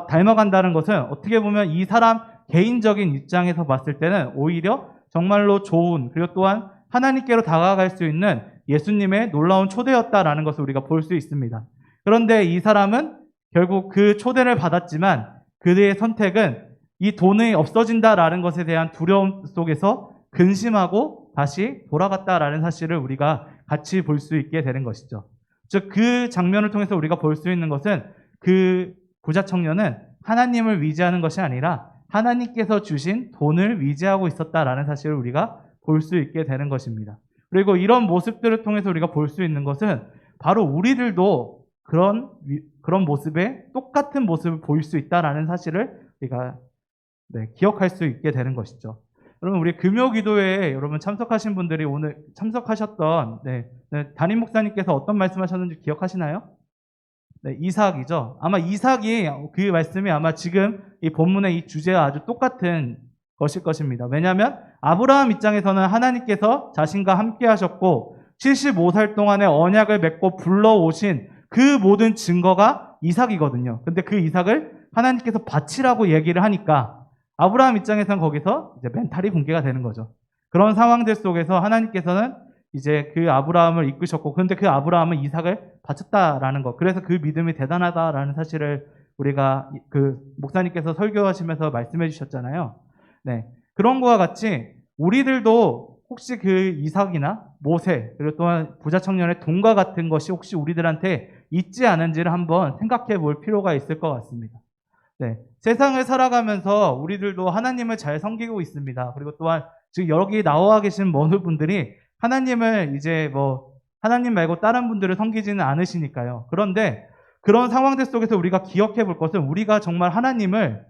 닮아간다는 것은 어떻게 보면 이 사람 개인적인 입장에서 봤을 때는 오히려 정말로 좋은, 그리고 또한 하나님께로 다가갈 수 있는 예수님의 놀라운 초대였다라는 것을 우리가 볼 수 있습니다. 그런데 이 사람은 결국 그 초대를 받았지만 그의 선택은 이 돈이 없어진다라는 것에 대한 두려움 속에서 근심하고 다시 돌아갔다라는 사실을 우리가 같이 볼 수 있게 되는 것이죠. 즉, 그 장면을 통해서 우리가 볼 수 있는 것은 그 부자 청년은 하나님을 위지하는 것이 아니라 하나님께서 주신 돈을 위지하고 있었다라는 사실을 우리가 볼 수 있게 되는 것입니다. 그리고 이런 모습들을 통해서 우리가 볼 수 있는 것은 바로 우리들도 그런 모습에 똑같은 모습을 보일 수 있다라는 사실을 우리가 기억할 수 있게 되는 것이죠. 여러분, 우리 금요기도회에 여러분 참석하신 분들이 오늘 참석하셨던 담임 목사님께서 어떤 말씀하셨는지 기억하시나요? 네, 이삭이죠. 아마 이삭이 그 말씀이 아마 지금 이 본문의 이 주제와 아주 똑같은 것일 것입니다. 왜냐하면 아브라함 입장에서는 하나님께서 자신과 함께 하셨고 75살 동안의 언약을 맺고 불러오신 그 모든 증거가 이삭이거든요. 근데 그 이삭을 하나님께서 바치라고 얘기를 하니까 아브라함 입장에서는 거기서 이제 멘탈이 붕괴가 되는 거죠. 그런 상황들 속에서 하나님께서는 이제 그 아브라함을 이끄셨고, 그런데 그 아브라함은 이삭을 바쳤다라는 것. 그래서 그 믿음이 대단하다라는 사실을 우리가 그 목사님께서 설교하시면서 말씀해 주셨잖아요. 네. 그런 거와 같이 우리들도 혹시 그 이삭이나 모세, 그리고 또한 부자 청년의 돈과 같은 것이 혹시 우리들한테 있지 않은지를 한번 생각해 볼 필요가 있을 것 같습니다. 네, 세상을 살아가면서 우리들도 하나님을 잘 섬기고 있습니다. 그리고 또한 지금 여기 나와 계신 모든 분들이 하나님을 이제 하나님 말고 다른 분들을 섬기지는 않으시니까요. 그런데 그런 상황들 속에서 우리가 기억해 볼 것은 우리가 정말 하나님을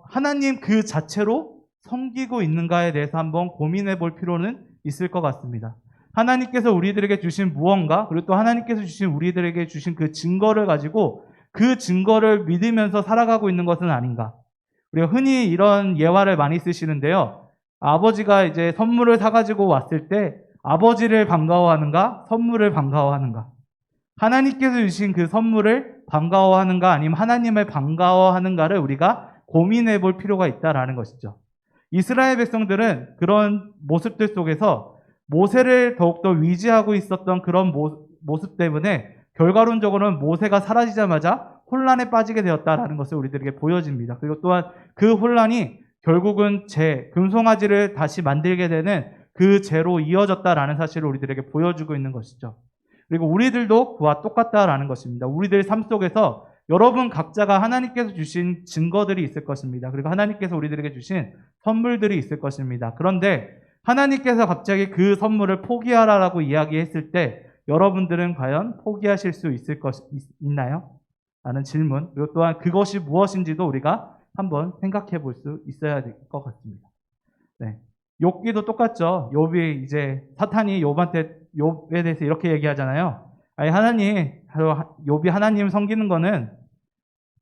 하나님 그 자체로 섬기고 있는가에 대해서 한번 고민해 볼 필요는 있을 것 같습니다. 하나님께서 우리들에게 주신 무언가, 그리고 또 하나님께서 주신 우리들에게 주신 그 증거를 가지고 그 증거를 믿으면서 살아가고 있는 것은 아닌가. 우리가 흔히 이런 예화를 많이 쓰시는데요. 아버지가 이제 선물을 사가지고 왔을 때 아버지를 반가워하는가, 선물을 반가워하는가. 하나님께서 주신 그 선물을 반가워하는가, 아니면 하나님을 반가워하는가를 우리가 고민해 볼 필요가 있다라는 것이죠. 이스라엘 백성들은 그런 모습들 속에서 모세를 더욱더 위지하고 있었던 그런 모습 때문에 결과론적으로는 모세가 사라지자마자 혼란에 빠지게 되었다라는 것을 우리들에게 보여집니다. 그리고 또한 그 혼란이 결국은 금송아지를 다시 만들게 되는 그 죄로 이어졌다라는 사실을 우리들에게 보여주고 있는 것이죠. 그리고 우리들도 그와 똑같다라는 것입니다. 우리들 삶 속에서 여러분 각자가 하나님께서 주신 증거들이 있을 것입니다. 그리고 하나님께서 우리들에게 주신 선물들이 있을 것입니다. 그런데 하나님께서 갑자기 그 선물을 포기하라라고 이야기했을 때 여러분들은 과연 포기하실 수 있나요? 라는 질문, 그리고 또한 그것이 무엇인지도 우리가 한번 생각해 볼 수 있어야 될 것 같습니다. 네. 욥기도 똑같죠. 욥이 이제 사탄이 욥에 대해서 이렇게 얘기하잖아요. 아니 욥이 하나님 섬기는 거는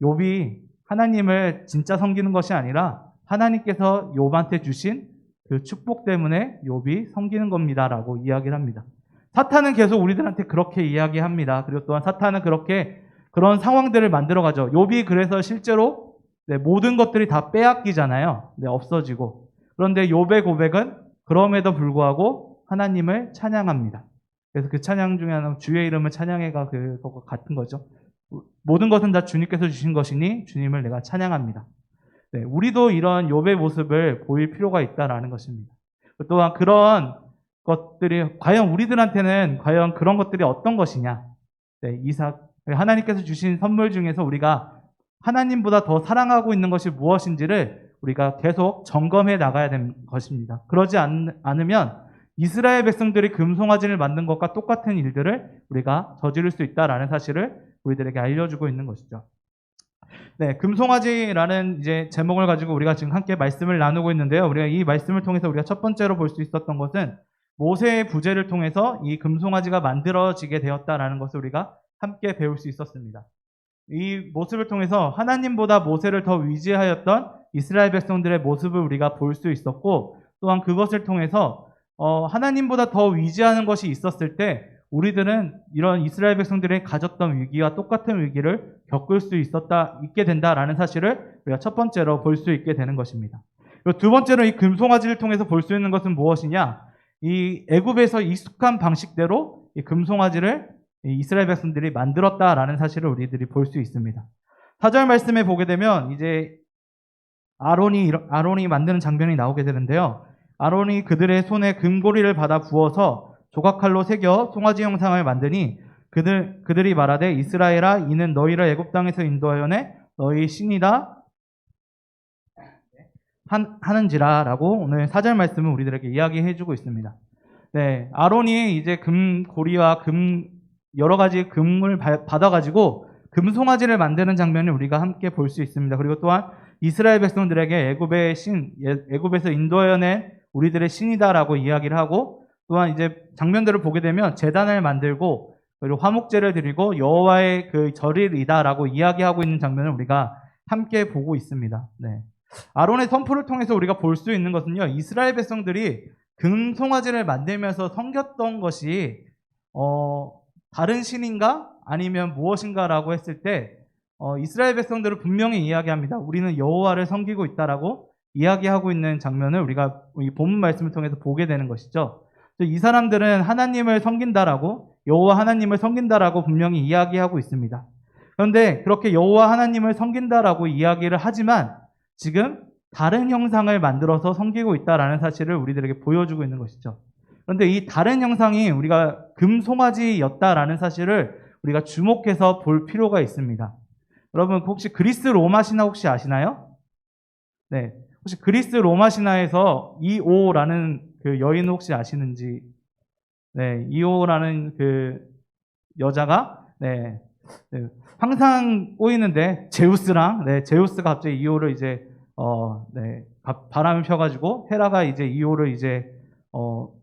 욥이 하나님을 진짜 섬기는 것이 아니라 하나님께서 욥한테 주신 그 축복 때문에 욥이 섬기는 겁니다라고 이야기를 합니다. 사탄은 계속 우리들한테 그렇게 이야기합니다. 그리고 또한 사탄은 그런 상황들을 만들어가죠. 욥이 그래서 실제로 모든 것들이 다 빼앗기잖아요. 없어지고. 그런데 욥의 고백은 그럼에도 불구하고 하나님을 찬양합니다. 그래서 그 찬양 중에 하나는 주의 이름을 찬양해가 그거 같은 거죠. 모든 것은 다 주님께서 주신 것이니 주님을 내가 찬양합니다. 네, 우리도 이런 욥의 모습을 보일 필요가 있다라는 것입니다. 또한 그런 것들이 과연 우리들한테는 과연 그런 것들이 어떤 것이냐? 네, 하나님께서 주신 선물 중에서 우리가 하나님보다 더 사랑하고 있는 것이 무엇인지를 우리가 계속 점검해 나가야 되는 것입니다. 그러지 않으면 이스라엘 백성들이 금송아지를 만든 것과 똑같은 일들을 우리가 저지를 수 있다라는 사실을 우리들에게 알려주고 있는 것이죠. 네, 금송아지라는 이제 제목을 가지고 우리가 지금 함께 말씀을 나누고 있는데요. 우리가 이 말씀을 통해서 우리가 첫 번째로 볼 수 있었던 것은 모세의 부재를 통해서 이 금송아지가 만들어지게 되었다라는 것을 우리가 함께 배울 수 있었습니다. 이 모습을 통해서 하나님보다 모세를 더 위지하였던 이스라엘 백성들의 모습을 우리가 볼 수 있었고, 또한 그것을 통해서 하나님보다 더 위지하는 것이 있었을 때 우리들은 이런 이스라엘 백성들이 가졌던 위기와 똑같은 위기를 겪을 수 있게 된다라는 사실을 우리가 첫 번째로 볼 수 있게 되는 것입니다. 그리고 두 번째로 이 금송아지를 통해서 볼 수 있는 것은 무엇이냐? 이 애굽에서 익숙한 방식대로 이 금송아지를 이스라엘 백성들이 만들었다라는 사실을 우리들이 볼 수 있습니다. 4절 말씀에 보게 되면 이제 아론이 만드는 장면이 나오게 되는데요. 아론이 그들의 손에 금고리를 받아 부어서 조각칼로 새겨 송아지 형상을 만드니 그들이 말하되 이스라엘아 이는 너희를 애굽 땅에서 인도하여내 너희 신이다 하는지라라고 오늘 4절 말씀은 우리들에게 이야기해주고 있습니다. 네, 아론이 이제 금고리와 여러 가지 금을 받아가지고 금송아지를 만드는 장면을 우리가 함께 볼 수 있습니다. 그리고 또한 이스라엘 백성들에게 애굽에서 인도해낸 우리들의 신이다라고 이야기를 하고, 또한 이제 장면들을 보게 되면 제단을 만들고 그리고 화목제를 드리고 여호와의 그 절일이다라고 이야기하고 있는 장면을 우리가 함께 보고 있습니다. 네. 아론의 선포를 통해서 우리가 볼 수 있는 것은요, 이스라엘 백성들이 금송아지를 만들면서 섬겼던 것이 다른 신인가 아니면 무엇인가라고 했을 때 이스라엘 백성들은 분명히 이야기합니다. 우리는 여호와를 섬기고 있다라고 이야기하고 있는 장면을 우리가 이 본문 말씀을 통해서 보게 되는 것이죠. 이 사람들은 하나님을 섬긴다라고, 여호와 하나님을 섬긴다라고 분명히 이야기하고 있습니다. 그런데 그렇게 여호와 하나님을 섬긴다라고 이야기를 하지만 지금 다른 형상을 만들어서 섬기고 있다라는 사실을 우리들에게 보여주고 있는 것이죠. 그런데 이 다른 형상이 우리가 금송아지였다라는 사실을 우리가 주목해서 볼 필요가 있습니다. 여러분 혹시 그리스 로마 신화 혹시 아시나요? 네, 혹시 그리스 로마 신화에서 이오라는 그 여인 혹시 아시는지? 네, 이오라는 그 여자가 네, 항상 꼬이는데 제우스랑 제우스가 갑자기 이오를 이제 바람을 펴가지고 헤라가 이제 이오를 이제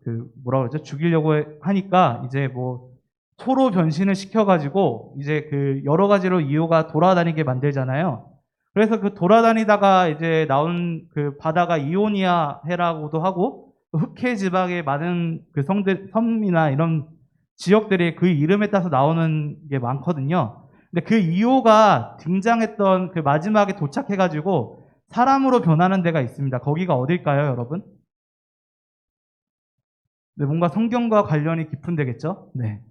그 뭐라 그러죠? 죽이려고 하니까 이제 뭐 소로 변신을 시켜가지고 이제 그 여러 가지로 이오가 돌아다니게 만들잖아요. 그래서 그 돌아다니다가 이제 나온 그 바다가 이오니아 해라고도 하고 흑해 지방의 많은 그 섬이나 이런 지역들이 그 이름에 따서 나오는 게 많거든요. 근데 그 이오가 등장했던 그 마지막에 도착해가지고 사람으로 변하는 데가 있습니다. 거기가 어딜까요, 여러분? 네, 뭔가 성경과 관련이 깊은 데겠죠? 네.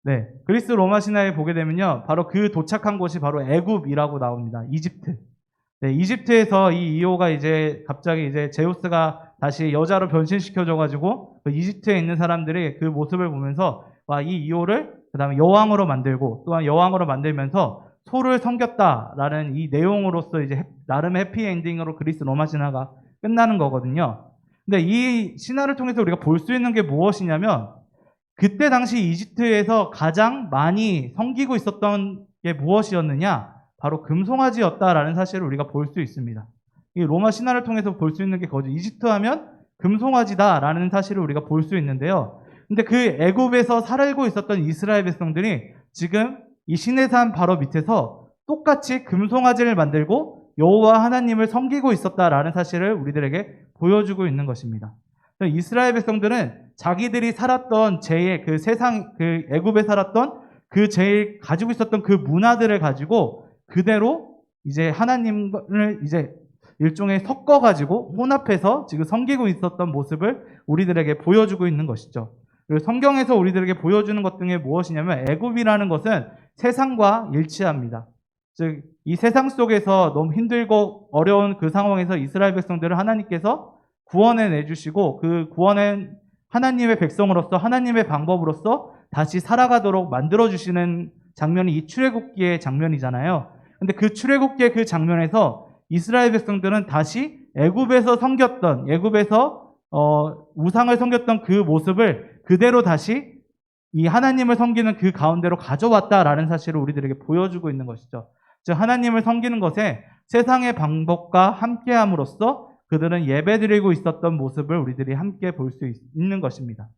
네. 그리스 로마 신화에 보게 되면요. 바로 그 도착한 곳이 바로 애굽이라고 나옵니다. 이집트. 네, 이집트에서 이 이오가 이제 갑자기 이제 제우스가 다시 여자로 변신시켜줘가지고 그 이집트에 있는 사람들이 그 모습을 보면서 와, 이 이오를 그 다음에 여왕으로 만들고 또한 여왕으로 만들면서 소를 섬겼다라는 이 내용으로서 이제 나름 해피엔딩으로 그리스 로마 신화가 끝나는 거거든요. 근데 이 신화를 통해서 우리가 볼 수 있는 게 무엇이냐면 그때 당시 이집트에서 가장 많이 섬기고 있었던 게 무엇이었느냐? 바로 금송아지였다라는 사실을 우리가 볼 수 있습니다. 이 로마 신화를 통해서 볼 수 있는 게 거죠. 이집트 하면 금송아지다라는 사실을 우리가 볼 수 있는데요. 근데 그 애굽에서 살고 있었던 이스라엘 백성들이 지금 이 시내산 바로 밑에서 똑같이 금송아지를 만들고 여호와 하나님을 섬기고 있었다라는 사실을 우리들에게 보여주고 있는 것입니다. 이스라엘 백성들은 자기들이 살았던 제의 그 세상, 그 애굽에 살았던 그 제일 가지고 있었던 그 문화들을 가지고 그대로 이제 하나님을 이제 일종의 섞어가지고 혼합해서 지금 섬기고 있었던 모습을 우리들에게 보여주고 있는 것이죠. 그리고 성경에서 우리들에게 보여주는 것 중에 무엇이냐면 애굽이라는 것은 세상과 일치합니다. 즉, 이 세상 속에서 너무 힘들고 어려운 그 상황에서 이스라엘 백성들을 하나님께서 구원해 내주시고 그 구원은 하나님의 백성으로서 하나님의 방법으로서 다시 살아가도록 만들어주시는 장면이 이 출애굽기의 장면이잖아요. 근데 그 출애굽기의 그 장면에서 이스라엘 백성들은 다시 애굽에서 섬겼던 애굽에서 우상을 섬겼던 그 모습을 그대로 다시 이 하나님을 섬기는 그 가운데로 가져왔다라는 사실을 우리들에게 보여주고 있는 것이죠. 즉 하나님을 섬기는 것에 세상의 방법과 함께함으로써 그들은 예배드리고 있었던 모습을 우리들이 함께 볼 수 있는 것입니다.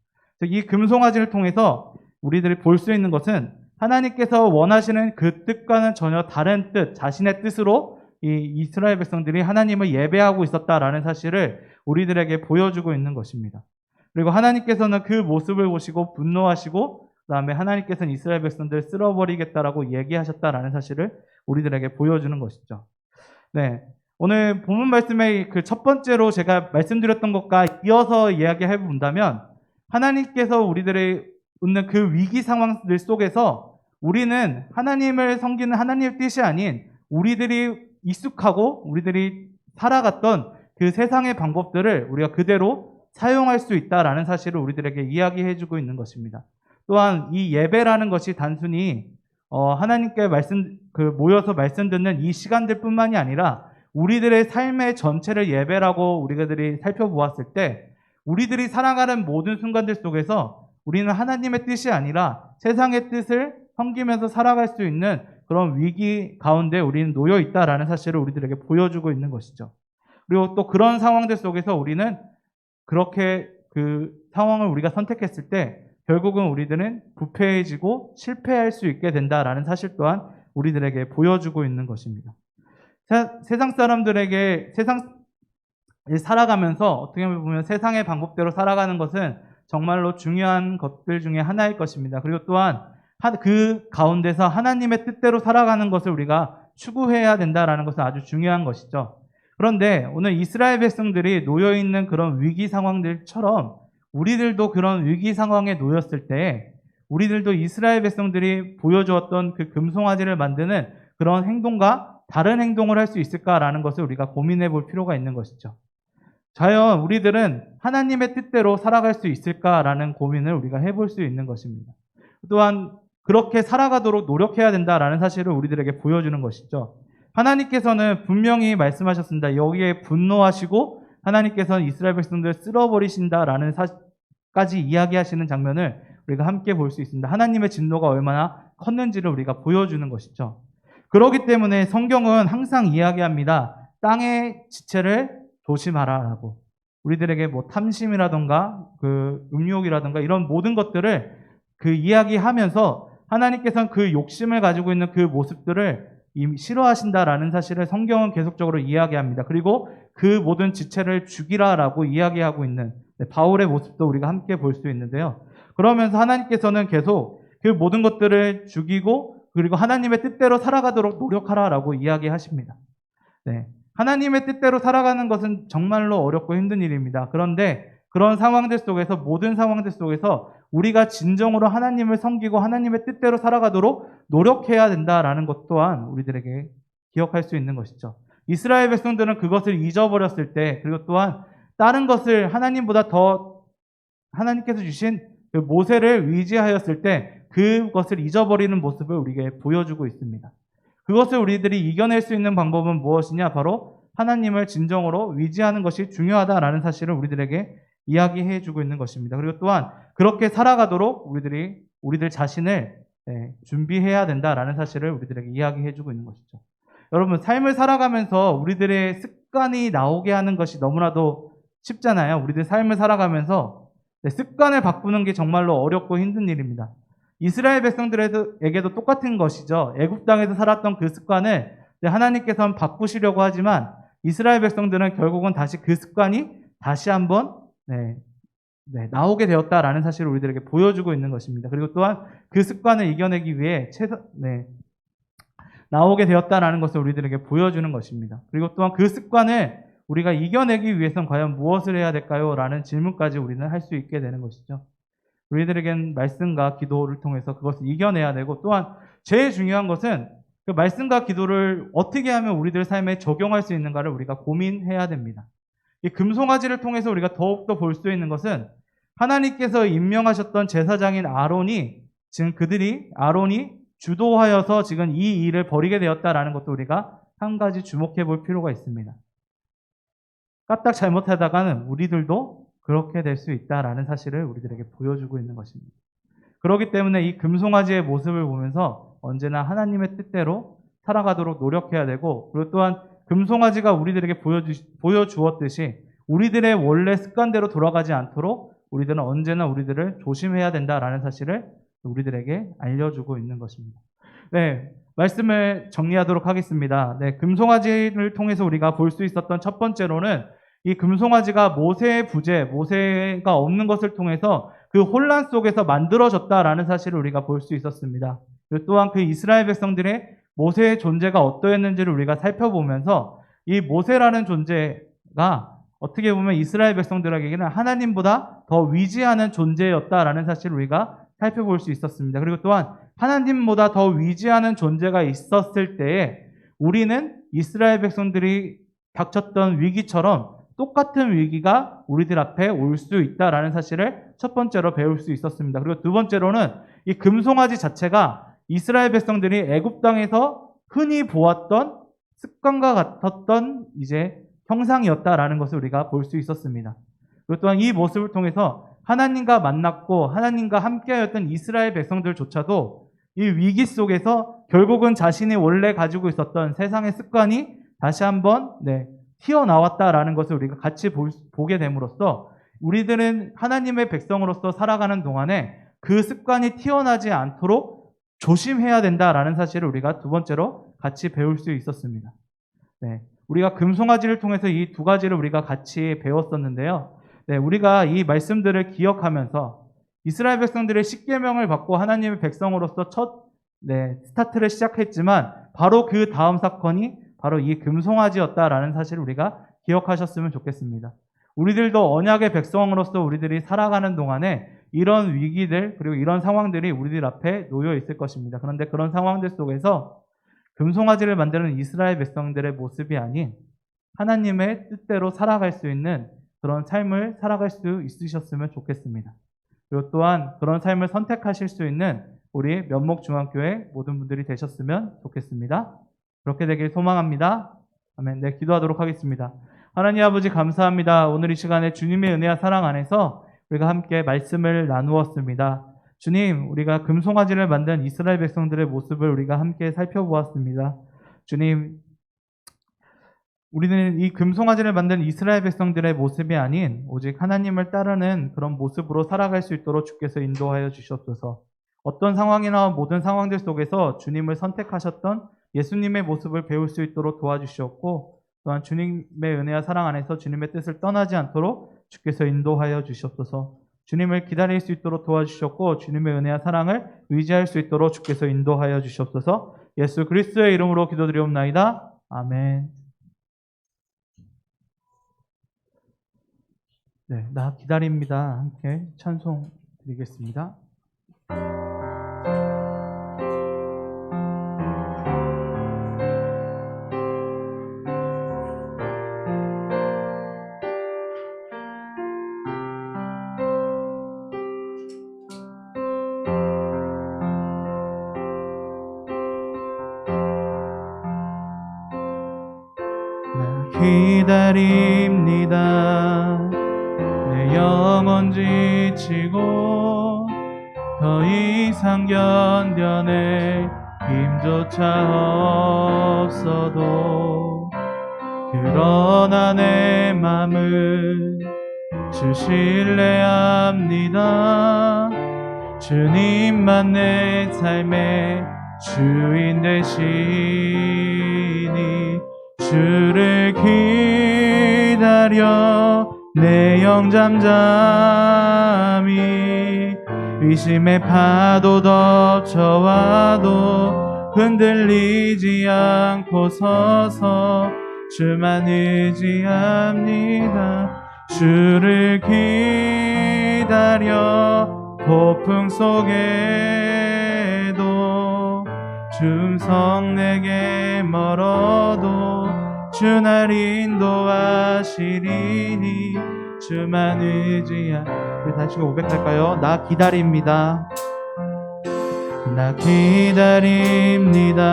즉 이 금송아지를 통해서 우리들이 볼 수 있는 것은 하나님께서 원하시는 그 뜻과는 전혀 다른 뜻, 자신의 뜻으로 이 이스라엘 백성들이 하나님을 예배하고 있었다라는 사실을 우리들에게 보여주고 있는 것입니다. 그리고 하나님께서는 그 모습을 보시고 분노하시고 그다음에 하나님께서는 이스라엘 백성들을 쓸어버리겠다라고 얘기하셨다라는 사실을 우리들에게 보여주는 것이죠. 네. 오늘 본문 말씀의 그 첫 번째로 제가 말씀드렸던 것과 이어서 이야기해 본다면 하나님께서 우리들의 있는 그 위기 상황들 속에서 우리는 하나님을 섬기는 하나님의 뜻이 아닌 우리들이 익숙하고 우리들이 살아갔던 그 세상의 방법들을 우리가 그대로 사용할 수 있다라는 사실을 우리들에게 이야기해 주고 있는 것입니다. 또한 이 예배라는 것이 단순히 하나님께 모여서 말씀 듣는 이 시간들뿐만이 아니라 우리들의 삶의 전체를 예배라고 우리들이 살펴보았을 때 우리들이 살아가는 모든 순간들 속에서 우리는 하나님의 뜻이 아니라 세상의 뜻을 섬기면서 살아갈 수 있는 그런 위기 가운데 우리는 놓여 있다라는 사실을 우리들에게 보여주고 있는 것이죠. 그리고 또 그런 상황들 속에서 우리는 그렇게 그 상황을 우리가 선택했을 때 결국은 우리들은 부패해지고 실패할 수 있게 된다라는 사실 또한 우리들에게 보여주고 있는 것입니다. 세상 사람들에게 살아가면서 어떻게 보면 세상의 방법대로 살아가는 것은 정말로 중요한 것들 중에 하나일 것입니다. 그리고 또한 그 가운데서 하나님의 뜻대로 살아가는 것을 우리가 추구해야 된다는 것은 아주 중요한 것이죠. 그런데 오늘 이스라엘 백성들이 놓여있는 그런 위기 상황들처럼 우리들도 그런 위기 상황에 놓였을 때 우리들도 이스라엘 백성들이 보여주었던 그 금송아지를 만드는 그런 행동과 다른 행동을 할 수 있을까라는 것을 우리가 고민해 볼 필요가 있는 것이죠. 과연 우리들은 하나님의 뜻대로 살아갈 수 있을까라는 고민을 우리가 해볼 수 있는 것입니다. 또한 그렇게 살아가도록 노력해야 된다라는 사실을 우리들에게 보여주는 것이죠. 하나님께서는 분명히 말씀하셨습니다. 여기에 분노하시고 하나님께서는 이스라엘 백성들을 쓸어버리신다라는 까지 이야기하시는 장면을 우리가 함께 볼 수 있습니다. 하나님의 진노가 얼마나 컸는지를 우리가 보여주는 것이죠. 그렇기 때문에 성경은 항상 이야기합니다. 땅의 지체를 조심하라라고. 우리들에게 뭐 탐심이라던가 그 음욕이라던가 이런 모든 것들을 그 이야기하면서 하나님께서는 그 욕심을 가지고 있는 그 모습들을 이미 싫어하신다라는 사실을 성경은 계속적으로 이야기합니다. 그리고 그 모든 지체를 죽이라라고 이야기하고 있는 바울의 모습도 우리가 함께 볼 수 있는데요. 그러면서 하나님께서는 계속 그 모든 것들을 죽이고 그리고 하나님의 뜻대로 살아가도록 노력하라라고 이야기하십니다. 네. 하나님의 뜻대로 살아가는 것은 정말로 어렵고 힘든 일입니다. 그런데 그런 상황들 속에서 모든 상황들 속에서 우리가 진정으로 하나님을 섬기고 하나님의 뜻대로 살아가도록 노력해야 된다라는 것 또한 우리들에게 기억할 수 있는 것이죠. 이스라엘 백성들은 그것을 잊어버렸을 때 그리고 또한 다른 것을 하나님보다 더 하나님께서 주신 그 모세를 위지하였을 때 그것을 잊어버리는 모습을 우리에게 보여주고 있습니다. 그것을 우리들이 이겨낼 수 있는 방법은 무엇이냐? 바로 하나님을 진정으로 위지하는 것이 중요하다라는 사실을 우리들에게 이야기해 주고 있는 것입니다. 그리고 또한 그렇게 살아가도록 우리들 자신을 준비해야 된다라는 사실을 우리들에게 이야기해 주고 있는 것이죠. 여러분, 삶을 살아가면서 우리들의 습관이 나오게 하는 것이 너무나도 쉽잖아요. 우리들 삶을 살아가면서 습관을 바꾸는 게 정말로 어렵고 힘든 일입니다. 이스라엘 백성들에게도 똑같은 것이죠. 애굽 땅에서 살았던 그 습관을 하나님께서는 바꾸시려고 하지만 이스라엘 백성들은 결국은 다시 그 습관이 다시 한번 나오게 되었다라는 사실을 우리들에게 보여주고 있는 것입니다. 그리고 또한 그 습관을 이겨내기 위해 나오게 되었다라는 것을 우리들에게 보여주는 것입니다. 그리고 또한 그 습관을 우리가 이겨내기 위해서는 과연 무엇을 해야 될까요? 라는 질문까지 우리는 할 수 있게 되는 것이죠. 우리들에겐 말씀과 기도를 통해서 그것을 이겨내야 되고 또한 제일 중요한 것은 그 말씀과 기도를 어떻게 하면 우리들 삶에 적용할 수 있는가를 우리가 고민해야 됩니다. 이 금송아지를 통해서 우리가 더욱더 볼 수 있는 것은 하나님께서 임명하셨던 제사장인 아론이 주도하여서 지금 이 일을 벌이게 되었다라는 것도 우리가 한 가지 주목해 볼 필요가 있습니다. 까딱 잘못하다가는 우리들도 그렇게 될 수 있다라는 사실을 우리들에게 보여주고 있는 것입니다. 그렇기 때문에 이 금송아지의 모습을 보면서 언제나 하나님의 뜻대로 살아가도록 노력해야 되고 그리고 또한 금송아지가 우리들에게 보여주었듯이 우리들의 원래 습관대로 돌아가지 않도록 우리들은 언제나 우리들을 조심해야 된다라는 사실을 우리들에게 알려주고 있는 것입니다. 네, 말씀을 정리하도록 하겠습니다. 네, 금송아지를 통해서 우리가 볼 수 있었던 첫 번째로는 이 금송아지가 모세의 부재, 모세가 없는 것을 통해서 그 혼란 속에서 만들어졌다라는 사실을 우리가 볼 수 있었습니다. 그리고 또한 그 이스라엘 백성들의 모세의 존재가 어떠했는지를 우리가 살펴보면서 이 모세라는 존재가 어떻게 보면 이스라엘 백성들에게는 하나님보다 더 위지하는 존재였다라는 사실을 우리가 살펴볼 수 있었습니다. 그리고 또한 하나님보다 더 위지하는 존재가 있었을 때에 우리는 이스라엘 백성들이 닥쳤던 위기처럼 똑같은 위기가 우리들 앞에 올 수 있다라는 사실을 첫 번째로 배울 수 있었습니다. 그리고 두 번째로는 이 금송아지 자체가 이스라엘 백성들이 애굽 땅에서 흔히 보았던 습관과 같았던 이제 형상이었다라는 것을 우리가 볼 수 있었습니다. 그리고 또한 이 모습을 통해서 하나님과 만났고 하나님과 함께하였던 이스라엘 백성들조차도 이 위기 속에서 결국은 자신이 원래 가지고 있었던 세상의 습관이 다시 한번 튀어나왔다라는 것을 우리가 같이 보게 됨으로써 우리들은 하나님의 백성으로서 살아가는 동안에 그 습관이 튀어나지 않도록 조심해야 된다라는 사실을 우리가 두 번째로 같이 배울 수 있었습니다. 우리가 금송아지를 통해서 이 두 가지를 우리가 같이 배웠었는데요. 우리가 이 말씀들을 기억하면서 이스라엘 백성들의 십계명을 받고 하나님의 백성으로서 첫 스타트를 시작했지만 바로 그 다음 사건이 바로 이 금송아지였다라는 사실을 우리가 기억하셨으면 좋겠습니다. 우리들도 언약의 백성으로서 우리들이 살아가는 동안에 이런 위기들 그리고 이런 상황들이 우리들 앞에 놓여 있을 것입니다. 그런데 그런 상황들 속에서 금송아지를 만드는 이스라엘 백성들의 모습이 아닌 하나님의 뜻대로 살아갈 수 있는 그런 삶을 살아갈 수 있으셨으면 좋겠습니다. 그리고 또한 그런 삶을 선택하실 수 있는 우리 면목중앙교회 모든 분들이 되셨으면 좋겠습니다. 그렇게 되길 소망합니다. 아멘. 기도하도록 하겠습니다. 하나님 아버지 감사합니다. 오늘 이 시간에 주님의 은혜와 사랑 안에서 우리가 함께 말씀을 나누었습니다. 주님, 우리가 금송아지를 만든 이스라엘 백성들의 모습을 우리가 함께 살펴보았습니다. 주님, 우리는 이 금송아지를 만든 이스라엘 백성들의 모습이 아닌 오직 하나님을 따르는 그런 모습으로 살아갈 수 있도록 주께서 인도하여 주시옵소서. 어떤 상황이나 모든 상황들 속에서 주님을 선택하셨던 예수님의 모습을 배울 수 있도록 도와주시옵고, 또한 주님의 은혜와 사랑 안에서 주님의 뜻을 떠나지 않도록 주께서 인도하여 주시옵소서. 주님을 기다릴 수 있도록 도와주셨고, 주님의 은혜와 사랑을 의지할 수 있도록 주께서 인도하여 주시옵소서. 예수 그리스도의 이름으로 기도드리옵나이다. 아멘. 네, 나 기다립니다. 함께 찬송 드리겠습니다. 나 기다립니다. 내 영혼 지치고 더 이상 견뎌낼 힘조차 없어도, 그러나 내 맘을 주 신뢰합니다. 주님만 내 삶의 주인 되시니 주를 기다려 내 영 잠잠히, 의심의 파도 덮쳐와도 흔들리지 않고 서서 주만 의지합니다. 주를 기다려 폭풍 속에도 주 음성 내게 멀어도 주 날 인도하시리니 주만 의지하. 우리 다시 500 할까요? 나 기다립니다. 나 기다립니다.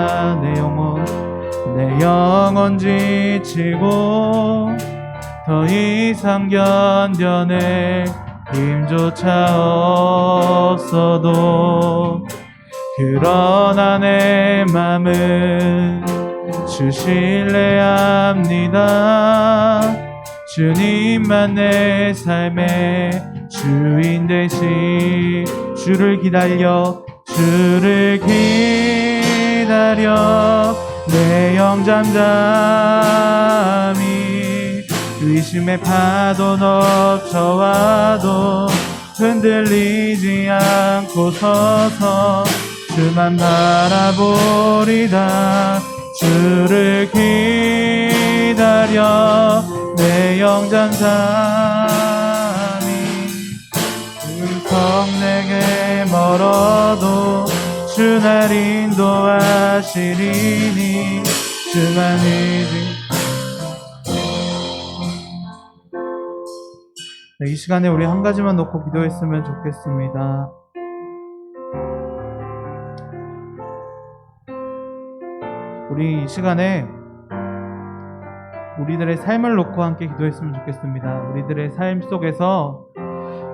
내 영혼 지치고 더 이상 견뎌낼 힘조차 없어도, 그러나 내 맘은 주 신뢰합니다. 주님만 내 삶의 주인 되시. 주를 기다려 내 영 잠잠히, 의심의 파도 덮쳐와도 흔들리지 않고 서서 주만 바라보리다. 주를 기다려 내 영 잠잠히, 음성 내게 멀어도 주 날 인도하시리니 주만 의지. 이 시간에 우리 한 가지만 놓고 기도했으면 좋겠습니다. 우리 이 시간에 우리들의 삶을 놓고 함께 기도했으면 좋겠습니다. 우리들의 삶 속에서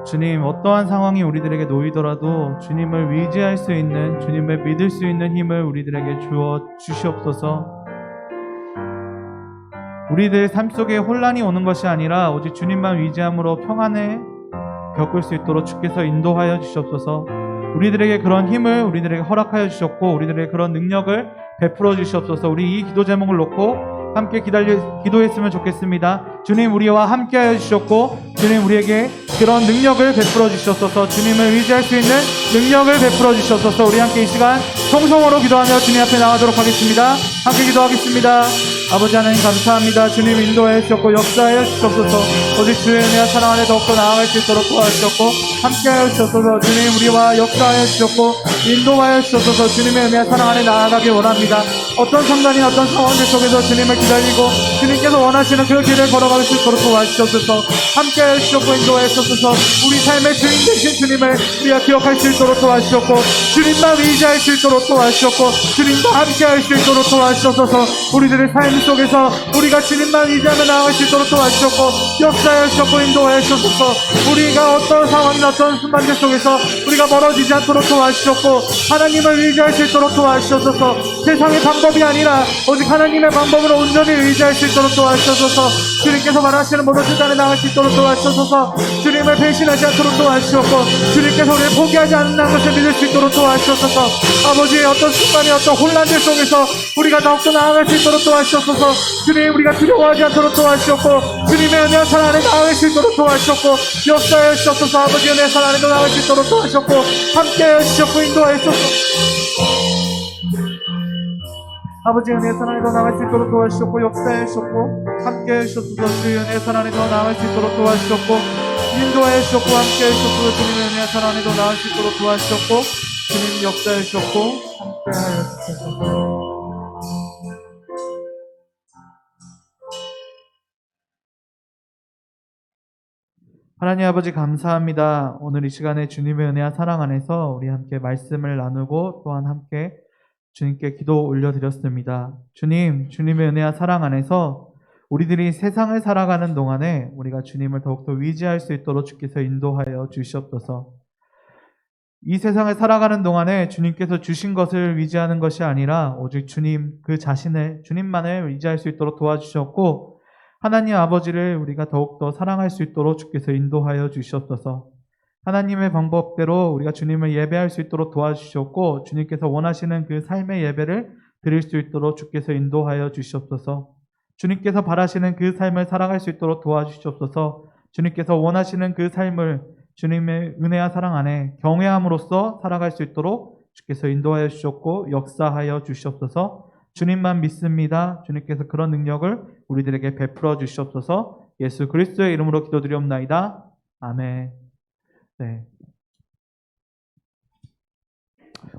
주님, 어떠한 상황이 우리들에게 놓이더라도 주님을 의지할 수 있는, 주님을 믿을 수 있는 힘을 우리들에게 주어 주시옵소서. 우리들 삶 속에 혼란이 오는 것이 아니라 오직 주님만 의지함으로 평안을 겪을 수 있도록 주께서 인도하여 주시옵소서. 우리들에게 그런 힘을 우리들에게 허락하여 주셨고, 우리들에게 그런 능력을 베풀어 주시옵소서. 우리 이 기도 제목을 놓고 함께 기도했으면 좋겠습니다. 주님, 우리와 함께하여 주셨고, 주님 우리에게 그런 능력을 베풀어 주시옵소서. 주님을 의지할 수 있는 능력을 베풀어 주시옵소서. 우리 함께 이 시간 통성으로 기도하며 주님 앞에 나가도록 하겠습니다. 함께 기도하겠습니다. 아버지 하나님 감사합니다. 주님 인도하여 주셨고 역사하여 주시옵소서. 오직 주의 은혜와 사랑 안에 더욱더 나아갈 수 있도록 도와주셨고 함께하여 주셔서 주님 우리와 역사하여 주셨고 인도하여 주셔서 주님의 은혜와 사랑 안에 나아가길 원합니다. 어떤 상관이 어떤 상황들 속에서 주님을 기다리고 주님께서 원하시는 그 길을 걸어갈 수 있도록 도와주셔서 함께하여 주셨고 인도하여 주셔서 우리 삶의 주인 되신 주님을 우리가 기억할 수 있도록 도와주셨고 주님만 의지할 수 있도록 도와주셨고 주님과 함께할 수 있도록 도와주셔서 우리들의 삶 속에서 우리가 주님만 의지하며 나아갈 수 있도록 도와주셨고 역사하여 주셨고 인도하여 주셔서 우리가 어떤 상황이나 어떤 순간들 속에서 우리가 멀어지지 않도록 도와주셨고 하나님을 의지할 수 있도록 도와주셔서 세상의 방법이 아니라 오직 하나님의 방법으로 온전히 의지할 수 있도록 도와주셔서 주님께서 말하시는 모든 뜻안에 나갈 수 있도록 도와주셔서 주님을 배신하지 않도록 도와주셨고 주님께서 우리를 포기하지 않는 것을 믿을 수 있도록 도와주셔서 아버지의 어떤 순간의 어떤 혼란들 속에서 우리가 더욱더 나아갈 수 있도록 도와주셔서 주님 우리가 두려워하지 않도록 도와주셨고 주님의 은혜와 사랑 안에 나아갈 수 있도록 도와주셨고 역사하여 주셔서 아버지의 은혜와 사랑 안에 나아갈 수 있도록 도와주셨고 함께하여 주셨고 인도하여 주셔서 아버지의 은혜의 사랑 안에 더 나아갈 수 있도록 도와주셨고 역사하여 주셨고 함께하여 주셔서 주의 은혜의 사랑 안에 더 나아갈 수 있도록 도와주셨고 인도하여 주셨고 함께하여 주셨고 주님의 은혜의 사랑 안에 더 나아갈 수 있도록 도와주셨고 주님 역사하여 주셨고 함께하여 주셔서 하나님 아버지 감사합니다. 오늘 이 시간에 주님의 은혜와 사랑 안에서 우리 함께 말씀을 나누고 또한 함께 주님께 기도 올려드렸습니다. 주님, 주님의 은혜와 사랑 안에서 우리들이 세상을 살아가는 동안에 우리가 주님을 더욱더 위지할 수 있도록 주께서 인도하여 주시옵소서. 이 세상을 살아가는 동안에 주님께서 주신 것을 위지하는 것이 아니라 오직 주님 그 자신을 주님만을 위지할 수 있도록 도와주셨고 하나님 아버지를 우리가 더욱더 사랑할 수 있도록 주께서 인도하여 주시옵소서. 하나님의 방법대로 우리가 주님을 예배할 수 있도록 도와주셨고 주님께서 원하시는 그 삶의 예배를 드릴 수 있도록 주께서 인도하여 주시옵소서. 주님께서 바라시는 그 삶을 살아갈 수 있도록 도와주시옵소서. 주님께서 원하시는 그 삶을 주님의 은혜와 사랑 안에 경외함으로써 살아갈 수 있도록 주께서 인도하여 주셨고 역사하여 주시옵소서. 주님만 믿습니다. 주님께서 그런 능력을 우리들에게 베풀어 주시옵소서. 예수 그리스도의 이름으로 기도드리옵나이다. 아멘. 네.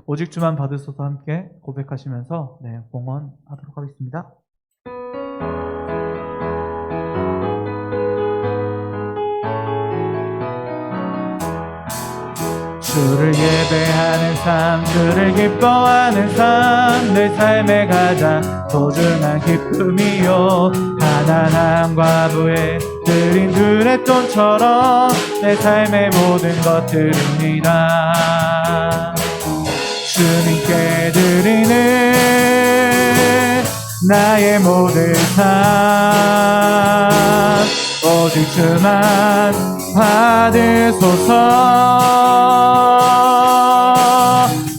오직 주만 받으소서 함께 고백하시면서 봉헌하도록 하겠습니다. 주를 예배하는 삶, 주를 기뻐하는 삶, 내 삶의 가장 소중한 기쁨이요. 가난한 과부의 드린 두레돈처럼 내 삶의 모든 것들입니다. 주님께 드리는 나의 모든 삶, 오직 주만 받으소서.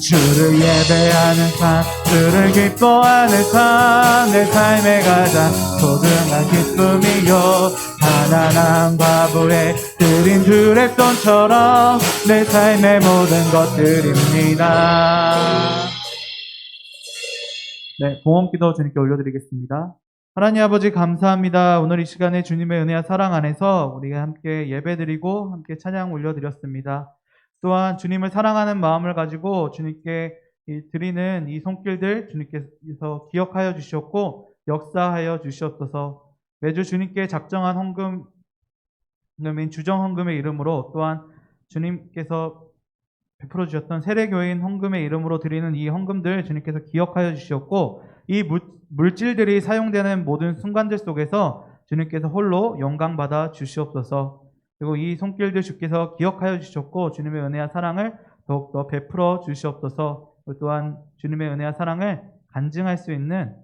주를 예배하는 삶, 주를 기뻐하는 삶, 내 삶의 가장 소중한 기쁨이요. 가난한 과부의 드린 두레돈처럼 내 삶의 모든 것들입니다. 네, 봉헌기도 주님께 올려드리겠습니다. 하나님 아버지 감사합니다. 오늘 이 시간에 주님의 은혜와 사랑 안에서 우리가 함께 예배드리고 함께 찬양 올려드렸습니다. 또한 주님을 사랑하는 마음을 가지고 주님께 드리는 이 손길들 주님께서 기억하여 주셨고 역사하여 주시옵소서. 매주 주님께 작정한 헌금인 주정헌금의 이름으로 또한 주님께서 베풀어 주셨던 세례교인 헌금의 이름으로 드리는 이 헌금들 주님께서 기억하여 주셨고 이 물질들이 사용되는 모든 순간들 속에서 주님께서 홀로 영광받아 주시옵소서. 그리고 이 손길들 주께서 기억하여 주셨고 주님의 은혜와 사랑을 더욱더 베풀어 주시옵소서. 또한 주님의 은혜와 사랑을 간증할 수 있는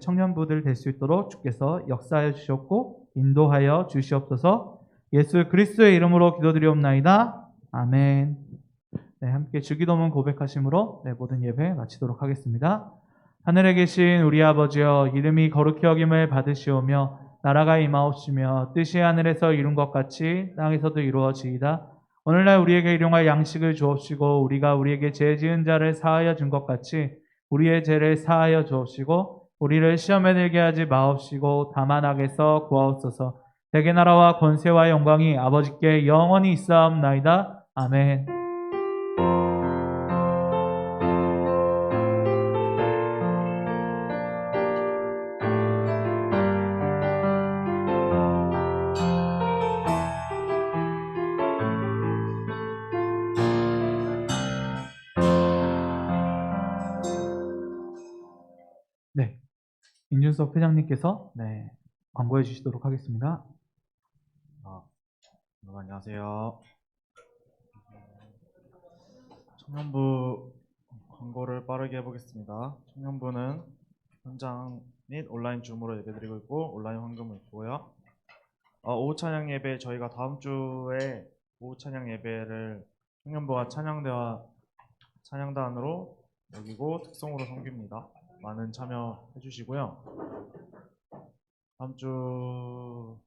청년부들 될 수 있도록 주께서 역사하여 주셨고 인도하여 주시옵소서. 예수 그리스도의 이름으로 기도드리옵나이다. 아멘. 네, 함께 주기도문 고백하심으로 모든 예배 마치도록 하겠습니다. 하늘에 계신 우리 아버지여, 이름이 거룩히 여김을 받으시오며 나라가 임하옵시며 뜻이 하늘에서 이룬 것 같이 땅에서도 이루어지이다. 오늘날 우리에게 일용할 양식을 주옵시고 우리가 우리에게 죄 지은 자를 사하여 준 것 같이 우리의 죄를 사하여 주옵시고 우리를 시험에 들게 하지 마옵시고 다만 악에서 구하옵소서. 대개 나라와 권세와 영광이 아버지께 영원히 있사옵나이다. 아멘. 김준섭 회장님께서 네, 광고해 주시도록 하겠습니다. 여러분 안녕하세요. 청년부 광고를 빠르게 해보겠습니다. 청년부는 현장 및 온라인 줌으로 예배드리고 있고 온라인 환경도 있고요. 오후 찬양 예배 저희가 다음 주에 오후 찬양 예배를 청년부와 찬양대와 찬양단으로 여기고 특성으로 섬깁니다. 많은 참여해 주시고요. 다음 주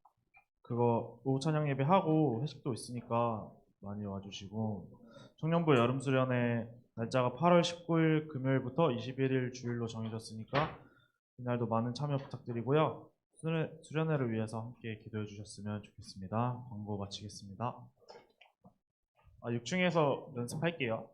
그거 오후 찬양 예배 하고 회식도 있으니까 많이 와주시고 청년부 여름 수련회 날짜가 8월 19일 금요일부터 21일 주일로 정해졌으니까 이날도 많은 참여 부탁드리고요. 수련회를 위해서 함께 기도해 주셨으면 좋겠습니다. 광고 마치겠습니다. 6층에서 연습할게요.